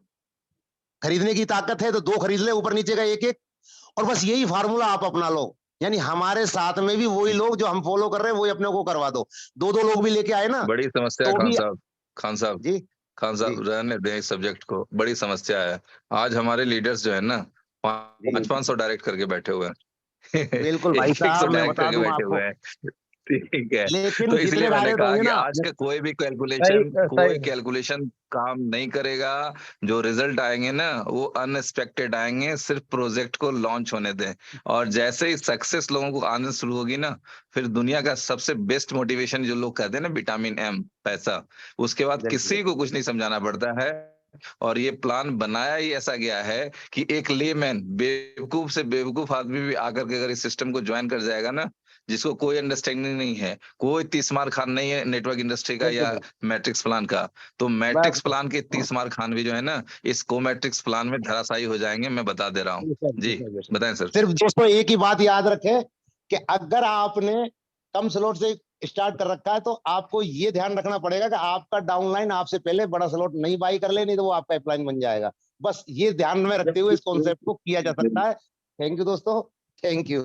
खरीदने की ताकत है तो 2 खरीद ले, ऊपर नीचे का एक-एक, और बस यही फार्मूला आप अपना लो। यानी हमारे साथ में भी वही लोग जो हम फॉलो कर रहे हैं वही अपने को करवा दो। 2-2 लोग भी लेके आए ना बड़ी समस्या है तो खान भी। साहब। खान साहब, जी, खान जी, साहब रहने दें इस सब्जेक्ट को, बड़ी समस्या है। आज हमारे लीडर्स जो है ना, जी। 500 डायरेक्ट करके बैठे हुए हैं। बिल्कुल भाई 100 साहब, मैं डायरेक्ट बता करके दूं बैठे हुए आपको, हैं। ठीक है। तो लेकिन इसलिए जितने मैंने डायरेक्ट कहा होंगे कि ना, आज का सही कोई सही कैलकुलेशन काम नहीं करेगा। जो रिजल्ट आएंगे ना वो अनएक्सपेक्टेड आएंगे, सिर्फ प्रोजेक्ट को लॉन्च होने दें। और जैसे ही सक्सेस लोगों को आने शुरू होगी ना, फिर दुनिया का सबसे बेस्ट मोटिवेशन जो लोग कहते हैं ना, विटामिन एम, पैसा, उसके बाद बिल्कुल। किसी को कुछ नहीं समझाना पड़ता है। और ये प्लान बनाया ही ऐसा गया है कि एक लेमैन, बेवकूफ से बेवकूफ आदमी भी आकर के अगर इस सिस्टम को ज्वाइन कर जाएगा ना, जिसको कोई अंडरस्टैंडिंग नहीं है, कोई 30 मार खान नहीं है नेटवर्क इंडस्ट्री का या बिल्कुल, मैट्रिक्स प्लान का, तो बस मैट्रिक्स प्लान के 30 मार खान भी जो है ना, इस को मैट्रिक्स प्लान में धराशायी हो जाएंगे, मैं बता दे रहा हूँ। बेशक, जी बेशक, बेशक। बताएं सर। सिर्फ दोस्तों एक ही बात याद रखें कि अगर आपने कम स्लॉट से स्टार्ट कर रखा है तो आपको ये ध्यान रखना पड़ेगा कि आपका डाउनलाइन आपसे पहले बड़ा स्लॉट नहीं बाई कर ले, नहीं तो वो आपका अपलाइन बन जाएगा। बस ये ध्यान में रखते हुए इस कॉन्सेप्ट को किया जा सकता है। थैंक यू दोस्तों, thank you.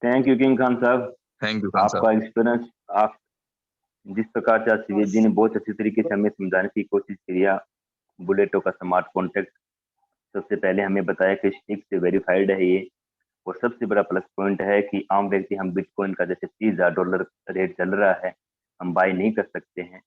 Thank you King Khan साहब। थैंक यू खान साहब। आपका एक्सपीरियंस, आप जिस प्रकार से आज सीवेज जी ने बहुत अच्छी तरीके से हमें समझाने की कोशिश किया, बुलेटो का स्मार्ट कॉन्ट्रैक्ट सबसे पहले हमें बताया कि स्टिक से वेरीफाइड है ये। और सबसे बड़ा प्लस पॉइंट है कि आम व्यक्ति हम बिटकॉइन का जैसे $30,000 रेट चल रहा है, हम बाय नहीं कर सकते हैं।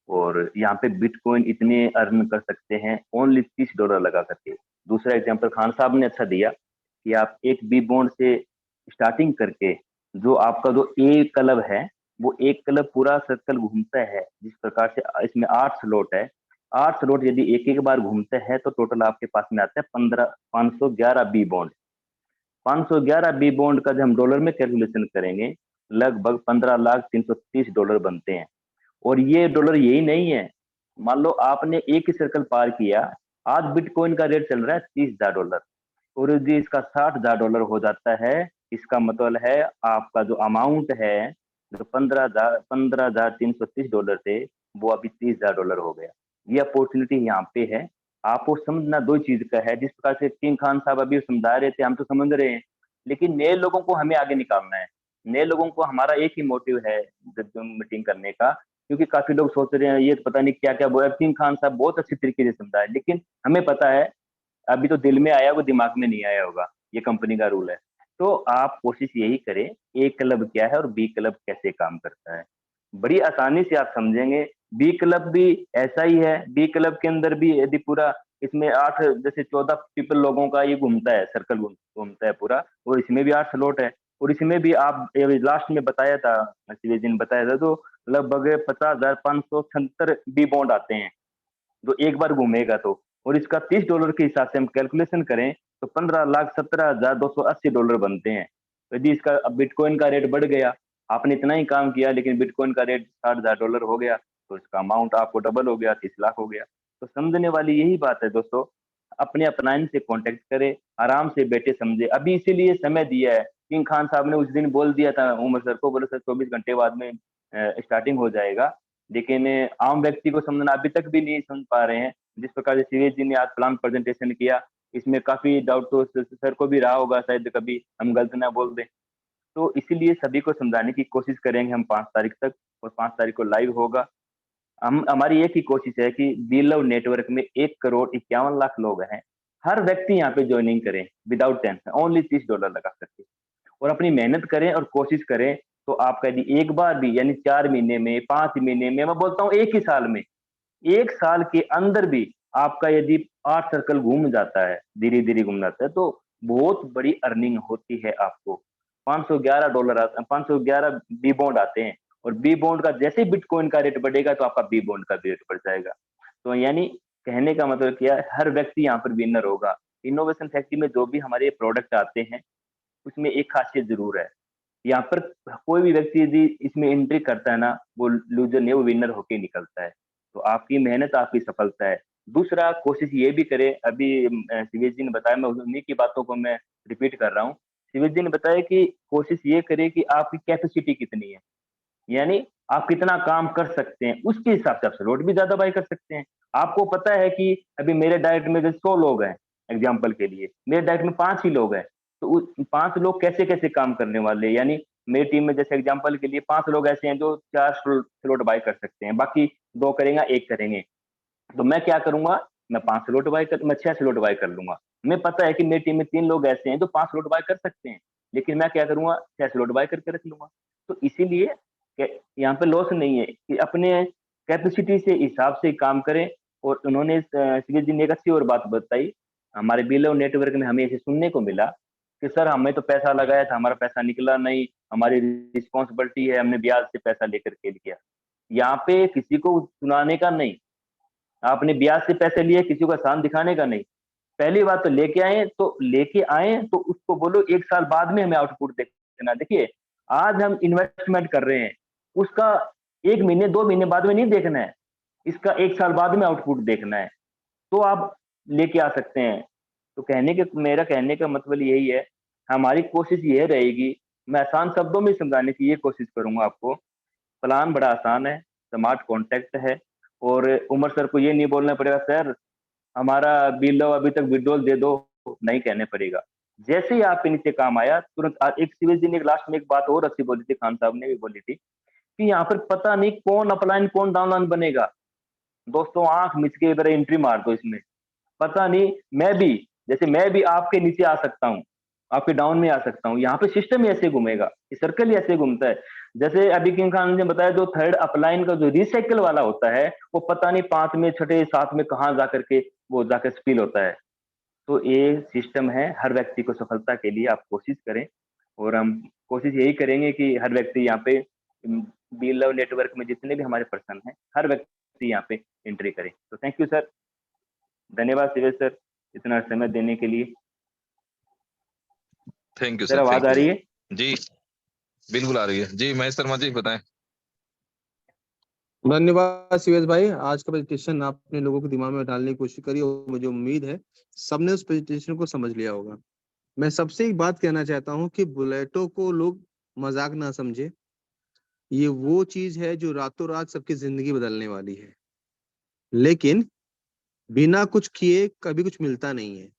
और यहाँ पे बिटकॉइन इतने अर्न कर सकते हैं ओनली $30 लगा करके। दूसरा एग्जांपल खान साहब ने अच्छा दिया कि आप एक बी बॉन्ड से स्टार्टिंग करके जो आपका जो ए क्लब है, वो एक क्लब पूरा सर्कल घूमता है। जिस प्रकार से इसमें 8 स्लॉट है, 8 स्लॉट यदि एक एक बार घूमते हैं तो टोटल आपके पास में आता है 511 बी बॉन्ड। 511 बी बॉन्ड का जब हम डॉलर में कैलकुलेशन करेंगे, लगभग $15,330 बनते हैं। और ये डॉलर यही नहीं है, मान लो आपने एक ही सर्कल पार किया, आज बिटकॉइन का रेट चल रहा है $30,000, और यदि इसका $60,000 हो जाता है, इसका मतलब है आपका जो अमाउंट है, जो $15,330 थे, वो अभी $30,000 हो गया। ये अपॉर्चुनिटी यहाँ पे है। आपको समझना दो चीज का है। जिस प्रकार से किंग खान साहब अभी समझा रहे थे, हम तो समझ रहे हैं, लेकिन नए लोगों को हमें आगे निकालना है। नए लोगों को हमारा एक ही मोटिव है मीटिंग करने का, क्योंकि काफी लोग सोच रहे हैं ये पता नहीं क्या क्या बोला। किंग खान साहब बहुत अच्छी तरीके से समझाए, लेकिन हमें पता है अभी तो दिल में आया, वो दिमाग में नहीं आया होगा। ये कंपनी का रूल है। तो आप कोशिश यही करें, ए क्लब क्या है और बी क्लब कैसे काम करता है, बड़ी आसानी से आप समझेंगे। बी क्लब भी ऐसा ही है। बी क्लब के अंदर भी यदि पूरा इसमें 8 जैसे 14 पीपल लोगों का ये घूमता है, सर्कल घूमता है पूरा, और इसमें भी 8 स्लॉट है। और इसमें भी आप लास्ट में बताया था, शिवेश जी ने बताया था, तो लगभग 50,576 बी बॉन्ड आते हैं जो एक बार घूमेगा तो। और इसका $30 के हिसाब से हम कैलकुलेशन करें तो $15,17,280 बनते हैं। यदि इसका अब बिटकॉइन का रेट बढ़ गया, आपने इतना ही काम किया लेकिन बिटकॉइन का रेट $60,000 हो गया, तो इसका अमाउंट आपको डबल हो गया, 30 लाख हो गया। तो समझने वाली यही बात है दोस्तों, अपने अपनाइन से कांटेक्ट करें, आराम से बैठे समझे। अभी इसीलिए समय दिया है। किंग खान साहब ने उस दिन बोल दिया था उमर सर को, बोले सर 24 घंटे बाद में स्टार्टिंग हो जाएगा, लेकिन आम व्यक्ति को समझना अभी तक भी नहीं समझ पा रहे हैं। जिस प्रकार से शिवेश जी ने आज प्लान प्रेजेंटेशन किया, इसमें काफी डाउट तो सर को भी रहा होगा, शायद कभी हम गलत ना बोल दें। तो इसीलिए सभी को समझाने की कोशिश करेंगे हम 5 तारीख तक, और 5 तारीख को लाइव होगा। हम हमारी एक ही कोशिश है कि बी लव नेटवर्क में 1,51,00,000 लोग हैं। हर व्यक्ति यहाँ पे ज्वाइनिंग करें विदाउट टेंशन, ओनली $30 लगा करके, और अपनी मेहनत करें और कोशिश करें। तो आपका यदि एक बार भी, यानी 4 महीने में, 5 महीने में, मैं बोलता हूँ एक ही साल में, 1 साल के अंदर भी आपका यदि 8 सर्कल घूम जाता है, धीरे धीरे घूम जाता है, तो बहुत बड़ी अर्निंग होती है आपको। $511 511 बी बॉन्ड आते हैं, और बी बॉन्ड का जैसे बिटकॉइन का रेट बढ़ेगा तो आपका बी बॉन्ड का भी रेट बढ़ जाएगा। तो यानी कहने का मतलब क्या है, हर व्यक्ति यहाँ पर विनर होगा। इनोवेशन फैक्ट्री में जो भी हमारे प्रोडक्ट आते हैं, उसमें एक खासियत जरूर है यहाँ पर कोई भी व्यक्ति यदि इसमें एंट्री करता है ना, वो लूजर नहीं, वो विनर होके निकलता है। तो आपकी मेहनत आपकी सफलता है। दूसरा, कोशिश ये भी करें, अभी शिवेश जी ने बताया, मैं उन्हीं की बातों को मैं रिपीट कर रहा हूँ। शिवेश जी ने बताया कि कोशिश ये करें कि आपकी कैपेसिटी कितनी है, यानी आप कितना काम कर सकते हैं, उसके हिसाब से आप स्लॉट भी ज्यादा बाय कर सकते हैं। आपको पता है कि अभी मेरे डायरेक्ट में 100 लोग हैं, एग्जाम्पल के लिए मेरे डायरेक्ट में 5 ही लोग हैं, तो उस 5 लोग कैसे कैसे काम करने वाले हैं, यानी मेरी टीम में जैसे एग्जाम्पल के लिए 5 लोग ऐसे हैं जो 4 स्लॉट बाय कर सकते हैं, बाकी 2 करेंगे, 1 करेंगे। तो मैं क्या करूंगा, मैं 5 स्लॉट बाय कर, मैं 6 स्लॉट बाय कर लूंगा। मैं पता है कि मेरी टीम में 3 लोग ऐसे हैं जो 5 स्लॉट बाय कर सकते हैं, लेकिन मैं क्या करूंगा, 6 स्लॉट बाय करके रख लूंगा। तो इसीलिए यहाँ पे लॉस नहीं है कि अपने कैपेसिटी से हिसाब से काम करें। और उन्होंने शिवेश जी ने एक अच्छी और बात बताई, हमारे बिलो नेटवर्क में हमें ऐसे सुनने को मिला कि सर हमने तो पैसा लगाया था, हमारा पैसा निकला नहीं, हमारी रिस्पॉन्सिबिलिटी है, हमने ब्याज से पैसा लेकर के लिया। यहाँ पे किसी को सुनाने का नहीं, आपने ब्याज से पैसे लिए, किसी को एहसान दिखाने का नहीं। पहली बात तो लेके आए तो उसको बोलो 1 साल बाद में हमें आउटपुट देखना। देखिए, आज हम इन्वेस्टमेंट कर रहे हैं, उसका 1 महीने 2 महीने बाद में नहीं देखना है, इसका 1 साल बाद में आउटपुट देखना है, तो आप लेके आ सकते हैं। तो मेरा कहने का मतलब यही है, हमारी कोशिश ये रहेगी, मैं आसान शब्दों में समझाने की ये कोशिश करूंगा आपको। प्लान बड़ा आसान है, स्मार्ट कॉन्टैक्ट है, और उमर सर को ये नहीं बोलना पड़ेगा सर हमारा बिल अभी तक विड्रॉल दे दो, नहीं कहने पड़ेगा। जैसे ही आपके नीचे काम आया तुरंत एक शिवेश जी ने लास्ट में एक बात और अच्छी बोली थी, खान साहब ने भी बोली थी कि यहाँ पर पता नहीं कौन अपलाइन कौन डाउनलाइन बनेगा। दोस्तों आंख मिच के इधर एंट्री मार दो इसमें, पता नहीं, मैं भी आपके नीचे आ सकता हूँ, आपके डाउन में आ सकता हूँ। यहाँ पे सिस्टम ही ऐसे घूमेगा, ये सर्कल ही ऐसे घूमता है। जैसे अभी किंग खान ने बताया, जो थर्ड अपलाइन का जो रिसाइकल वाला होता है, वो पता नहीं 5 में 6 7 में कहाँ जाकर के वो जाकर स्पिल होता है। तो ये सिस्टम है, हर व्यक्ति को सफलता के लिए आप कोशिश करें, और हम कोशिश यही करेंगे कि हर व्यक्ति यहाँ पे बी लव नेटवर्क में जितने भी हमारे पर्सन हैं, हर व्यक्ति यहाँ पे एंट्री करे। तो थैंक यू सर, धन्यवाद शिवेश सर इतना समय देने के लिए। थैंक यू सर सर, आवाज थैंक आ यू रही है? जी, बिल्कुल आ रही है जी। महेश शर्मा जी बताएं। धन्यवाद शिवेश भाई, आज का प्रेजेंटेशन आपने लोगों के दिमाग में डालने की कोशिश करी और मुझे उम्मीद है सबने उस प्रेजेंटेशन को समझ लिया होगा। मैं सबसे एक बात कहना चाहता हूं कि बुलेटो को लोग मजाक ना समझे, ये वो चीज है जो रातों रात सबकी जिंदगी बदलने वाली है, लेकिन बिना कुछ किए कभी कुछ मिलता नहीं है।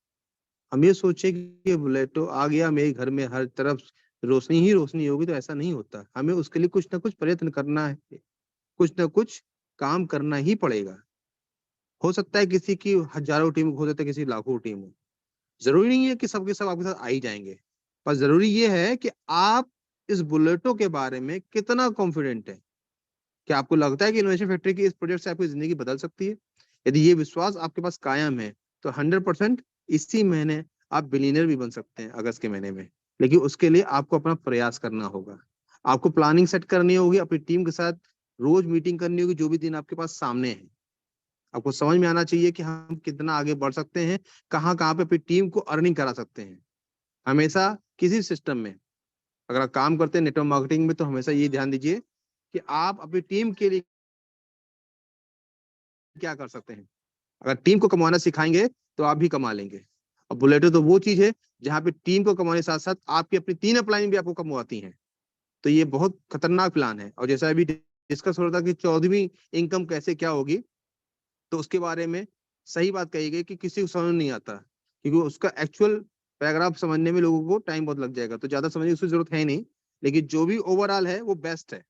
हम ये सोचे कि बुलेटो आ गया मेरे घर में हर तरफ रोशनी ही रोशनी होगी, तो ऐसा नहीं होता। हमें उसके लिए कुछ ना कुछ प्रयत्न करना है, कुछ ना कुछ काम करना ही पड़ेगा। हो सकता है किसी की हजारों टीम हो, सकता है किसी लाखों टीम हो, जरूरी नहीं है कि सबके सब आपके साथ आ ही जाएंगे, पर जरूरी ये है कि आप इस बुलेटो के बारे में कितना कॉन्फिडेंट है। क्या आपको लगता है कि इनोवेशन फैक्ट्री की इस प्रोजेक्ट से आपकी जिंदगी बदल सकती है? यदि ये विश्वास आपके पास कायम है तो 100% इसी महीने आप बिलियनर भी बन सकते हैं, अगस्त के महीने में। लेकिन उसके लिए आपको अपना प्रयास करना होगा, आपको प्लानिंग सेट करनी होगी, अपनी टीम के साथ रोज मीटिंग करनी होगी, जो भी दिन आपके पास सामने है। आपको समझ में आना चाहिए कि हम कितना आगे बढ़ सकते हैं, कहाँ कहाँ पे अपनी टीम को अर्निंग करा सकते हैं। हमेशा किसी सिस्टम में अगर आप काम करते हैं नेटवर्क मार्केटिंग में, तो हमेशा ये ध्यान दीजिए कि आप अपनी टीम के लिए क्या कर सकते हैं। अगर टीम को कमाना सिखाएंगे तो आप भी कमा लेंगे। और बुलेटो तो वो चीज है जहाँ पे टीम को कमाने के साथ साथ आपकी अपनी 3 अपलाइन भी आपको कमवाती हैं। तो ये बहुत खतरनाक प्लान है। और जैसा अभी डिस्कस हो रहा था कि 14वीं इनकम कैसे क्या होगी, तो उसके बारे में सही बात कही गई कि किसी को समझ नहीं आता, क्योंकि उसका एक्चुअल पैराग्राफ समझने में लोगों को टाइम बहुत लग जाएगा, तो ज्यादा समझने की जरूरत है नहीं। लेकिन जो भी ओवरऑल है वो बेस्ट है।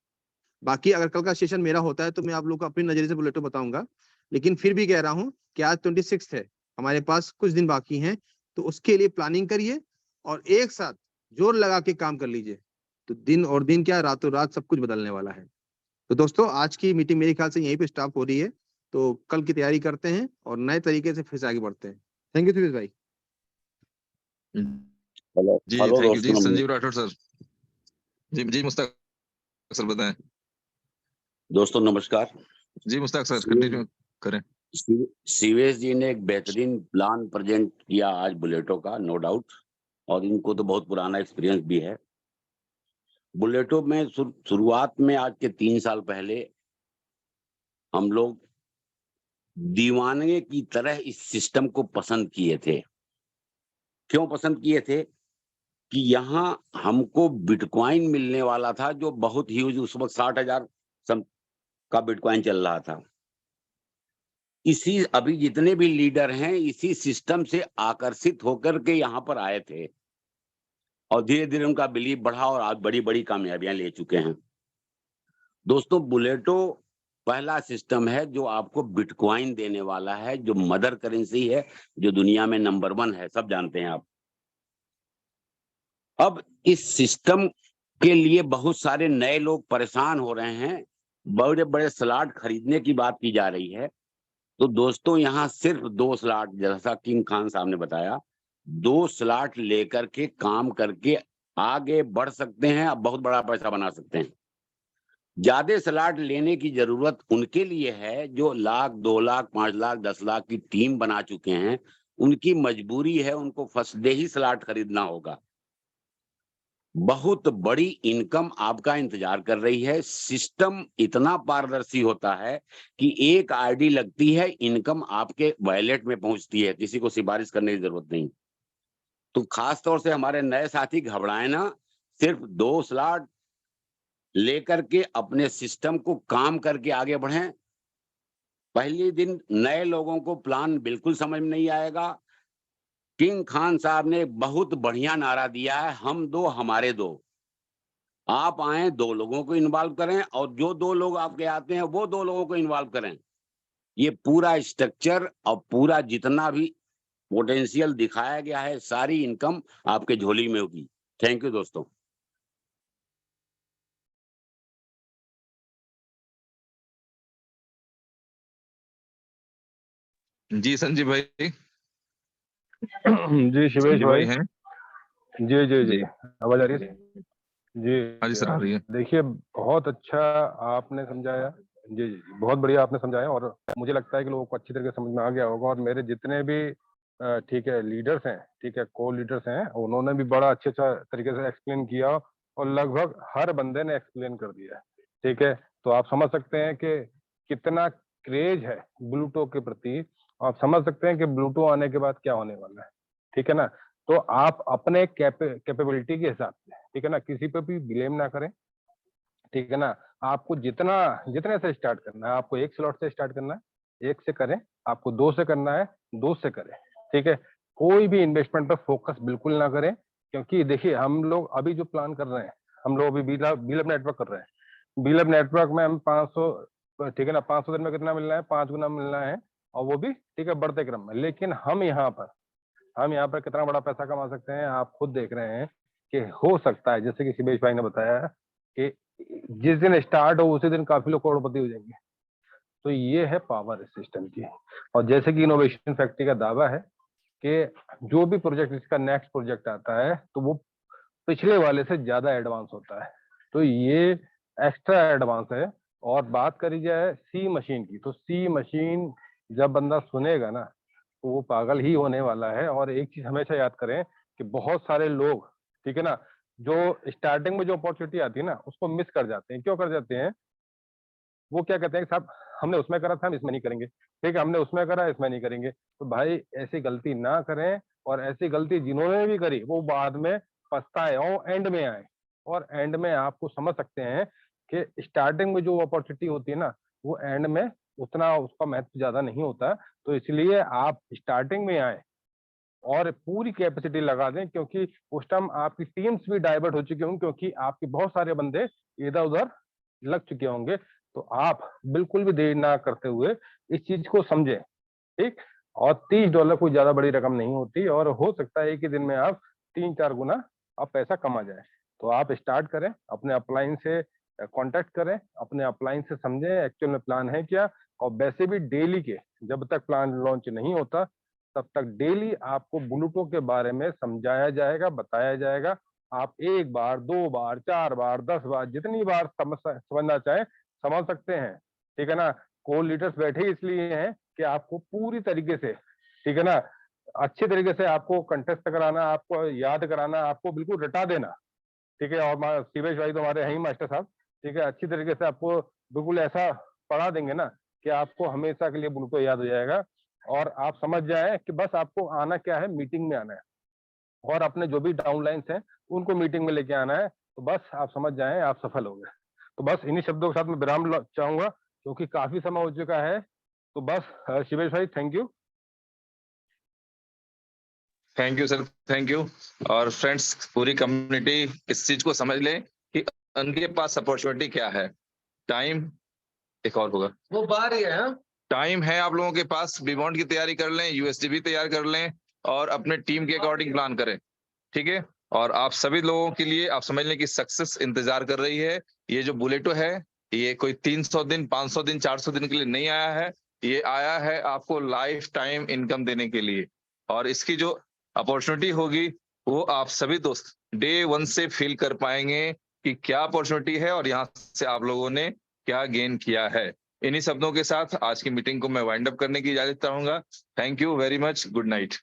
बाकी अगर कल का सेशन मेरा होता है तो मैं आप लोग को अपनी नजरिए से बुलेटो बताऊंगा, लेकिन फिर भी कह रहा हूँ कि आज 26 है, हमारे पास कुछ दिन बाकी हैं, तो उसके लिए प्लानिंग करिए और एक साथ जोर लगा के काम कर लीजिए, तो दिन और दिन क्या रातों रात सब कुछ बदलने वाला है। तो दोस्तों आज की मीटिंग मेरे ख्याल से यहीं पे स्टॉप हो रही है, तो कल की तैयारी करते हैं और नए तरीके से फिर से आगे बढ़ते हैं। Thank you Suresh bhai. Hello जी हेलो थैंक यू जी। दोस्तों, संजीव राठौर सर। जी मुश्ताक सर बताएं। दोस्तों नमस्कार। जी मुश्ताक सर कंटिन्यू करें। शिवेश जी ने एक बेहतरीन प्लान प्रेजेंट किया आज बुलेटो का, नो डाउट, और इनको तो बहुत पुराना एक्सपीरियंस भी है। बुलेटो में शुरुआत में आज के 3 साल पहले हम लोग दीवाने की तरह इस सिस्टम को पसंद किए थे। क्यों पसंद किए थे? कि यहाँ हमको बिटकॉइन मिलने वाला था, जो बहुत ह्यूज, उस वक्त 60,000 सम का बिटकॉइन चल रहा था। इसी अभी जितने भी लीडर हैं इसी सिस्टम से आकर्षित होकर के यहाँ पर आए थे और धीरे धीरे उनका बिलीव बढ़ा और आज बड़ी बड़ी कामयाबियां ले चुके हैं। दोस्तों, बुलेटो पहला सिस्टम है जो आपको बिटकॉइन देने वाला है, जो मदर करेंसी है, जो दुनिया में नंबर 1 है, सब जानते हैं आप। अब इस सिस्टम के लिए बहुत सारे नए लोग परेशान हो रहे हैं, बड़े बड़े स्लॉट खरीदने की बात की जा रही है। तो दोस्तों, यहाँ सिर्फ 2 स्लॉट, जैसा किंग खान साहब ने बताया, 2 स्लॉट लेकर के काम करके आगे बढ़ सकते हैं, अब बहुत बड़ा पैसा बना सकते हैं। ज्यादा स्लॉट लेने की जरूरत उनके लिए है जो लाख, 2 लाख, 5 लाख, 10 लाख की टीम बना चुके हैं। उनकी मजबूरी है, उनको फर्स्ट डे ही स्लॉट खरीदना होगा। बहुत बड़ी इनकम आपका इंतजार कर रही है। सिस्टम इतना पारदर्शी होता है कि एक आईडी लगती है, इनकम आपके वॉलेट में पहुंचती है, किसी को सिफारिश करने की जरूरत नहीं। तो खास तौर से हमारे नए साथी घबराए ना, सिर्फ 2 स्लॉट लेकर के अपने सिस्टम को काम करके आगे बढ़ें। पहले दिन नए लोगों को प्लान बिल्कुल समझ में नहीं आएगा। किंग खान साहब ने बहुत बढ़िया नारा दिया है, हम 2 हमारे 2। आप आए, 2 लोगों को इन्वॉल्व करें और जो 2 लोग आपके आते हैं वो 2 लोगों को इन्वॉल्व करें। ये पूरा स्ट्रक्चर और पूरा जितना भी पोटेंशियल दिखाया गया है, सारी इनकम आपके झोली में होगी। थैंक यू दोस्तों। जी संजीव भाई। जी शिवेश संजीव भाई भाई। हैं? जी जी जी जी आवाज आ रही है? जी हाँ जी सर, आ रही है। देखिए, बहुत अच्छा आपने समझाया। जी जी बहुत बढ़िया आपने समझाया और मुझे लगता है कि लोगों को अच्छी तरीके से समझ में आ गया होगा। और मेरे जितने भी ठीक है लीडर्स हैं, ठीक है को लीडर्स हैं, उन्होंने भी बड़ा अच्छे तरीके से एक्सप्लेन किया और लगभग हर बंदे ने एक्सप्लेन कर दिया। ठीक है, तो आप समझ सकते हैं कि कितना क्रेज है ब्लूटो के प्रति। आप समझ सकते हैं कि ब्लूटो आने के बाद क्या होने वाला है। ठीक है ना, तो आप अपने कैपेबिलिटी के हिसाब से, ठीक है ना, किसी पे भी ब्लेम ना करें। ठीक है ना, आपको जितने से स्टार्ट करना है, आपको 1 स्लॉट से स्टार्ट करना है, 1 से करें। आपको 2 से करना है, 2 से करें। ठीक है, कोई भी इन्वेस्टमेंट पर फोकस बिल्कुल ना करें, क्योंकि देखिए हम लोग अभी जो प्लान कर रहे हैं, हम लोग अभी बीलअप नेटवर्क कर रहे हैं। बीलअप नेटवर्क में हम 500, ठीक है ना, 500 दिन में कितना मिलना है? 5 गुना मिलना है, और वो भी ठीक है बढ़ते क्रम में। लेकिन हम यहाँ पर कितना बड़ा पैसा कमा सकते हैं, आप खुद देख रहे हैं कि हो सकता है, जैसे कि शिवेश भाई ने बताया कि जिस दिन स्टार्ट हो उसी दिन काफी लोग करोड़पति हो जाएंगे। तो ये है पावर इस सिस्टम की। और जैसे कि इनोवेशन फैक्ट्री का दावा है कि जो भी प्रोजेक्ट, इसका नेक्स्ट प्रोजेक्ट आता है तो वो पिछले वाले से ज्यादा एडवांस होता है। तो ये एक्स्ट्रा एडवांस है। और बात करी जाए सी मशीन की, तो सी मशीन जब बंदा सुनेगा ना तो वो पागल ही होने वाला है। और एक चीज हमेशा याद करें कि बहुत सारे लोग, ठीक है ना, जो स्टार्टिंग में जो अपॉर्चुनिटी आती है ना उसको मिस कर जाते हैं। क्यों कर जाते हैं? वो क्या कहते हैं कि साहब हमने उसमें करा था, हम इसमें नहीं करेंगे। ठीक है, हमने उसमें करा, इसमें नहीं करेंगे। तो भाई ऐसी गलती ना करें, और ऐसी गलती जिन्होंने भी करी वो बाद में पछताए और एंड में आए। और एंड में आपको समझ सकते हैं कि स्टार्टिंग में जो अपॉर्चुनिटी होती है ना, वो एंड में उतना उसका महत्व ज्यादा नहीं होता। तो इसलिए आप स्टार्टिंग में आए और पूरी कैपेसिटी लगा दें, क्योंकि उस टाइम आपकी टीम्स भी डाइवर्ट हो चुकी होंगी, क्योंकि आपके बहुत सारे बंदे इधर उधर लग चुके होंगे। तो आप बिल्कुल भी देर ना करते हुए इस चीज को समझें। ठीक, और $30 कोई ज्यादा बड़ी रकम नहीं होती, और हो सकता है एक ही दिन में आप 3-4 गुना आप पैसा कमा जाए। तो आप स्टार्ट करें, अपने अपलाइन से कांटेक्ट करें, अपने अपलाइन से समझें एक्चुअल में प्लान है क्या। और वैसे भी डेली के, जब तक प्लान लॉन्च नहीं होता तब तक डेली आपको ब्लूटो के बारे में समझाया जाएगा, बताया जाएगा। आप 1 बार, 2 बार, 4 बार, 10 बार, जितनी बार समझना चाहें समझ सकते हैं। ठीक है ना, को लीडर्स बैठे इसलिए हैं कि आपको पूरी तरीके से, ठीक है ना, अच्छे तरीके से आपको कंटेस्ट कराना, आपको याद कराना, आपको बिल्कुल रटा देना। ठीक है, और शिवेश भाई तो हमारे हैं ही मास्टर साहब, ठीक है, अच्छी तरीके से आपको बिल्कुल ऐसा पढ़ा देंगे ना कि आपको हमेशा के लिए बिल्कुल याद हो जाएगा, और आप समझ जाए कि बस आपको आना क्या है, मीटिंग में आना है, और अपने जो भी डाउनलाइंस हैं उनको मीटिंग में लेके आना है, तो बस आप समझ जाएं आप सफल हो गए। तो बस इन्हीं शब्दों के साथ मैं विराम चाहूंगा, क्योंकि काफी समय हो चुका है। तो बस शिवेश भाई, thank you. Thank you sir, thank you. और फ्रेंड्स, पूरी कम्युनिटी इस चीज को समझ ले कि उनके पास अपॉर्चुनिटी क्या है। टाइम एक और होगा, वो बाहर ही है। टाइम है आप लोगों के पास, बीबॉन्ड की तैयारी कर लें, यूएसडी भी तैयार कर लें, और अपने टीम के अकॉर्डिंग प्लान करें, ठीक है। और आप सभी लोगों के लिए आप समझ लें कि सक्सेस इंतजार कर रही है। ये जो बुलेटो है, ये कोई 300 दिन, 500 दिन, 400 दिन के लिए नहीं आया है, ये आया है आपको लाइफ टाइम इनकम देने के लिए। और इसकी जो अपॉर्चुनिटी होगी वो आप सभी दोस्त डे 1 से फील कर पाएंगे कि क्या अपॉर्चुनिटी है और यहाँ से आप लोगों ने क्या गेन किया है। इन्हीं शब्दों के साथ आज की मीटिंग को मैं वाइंड अप करने की इजाजत चाहूंगा। Thank you very much, good night.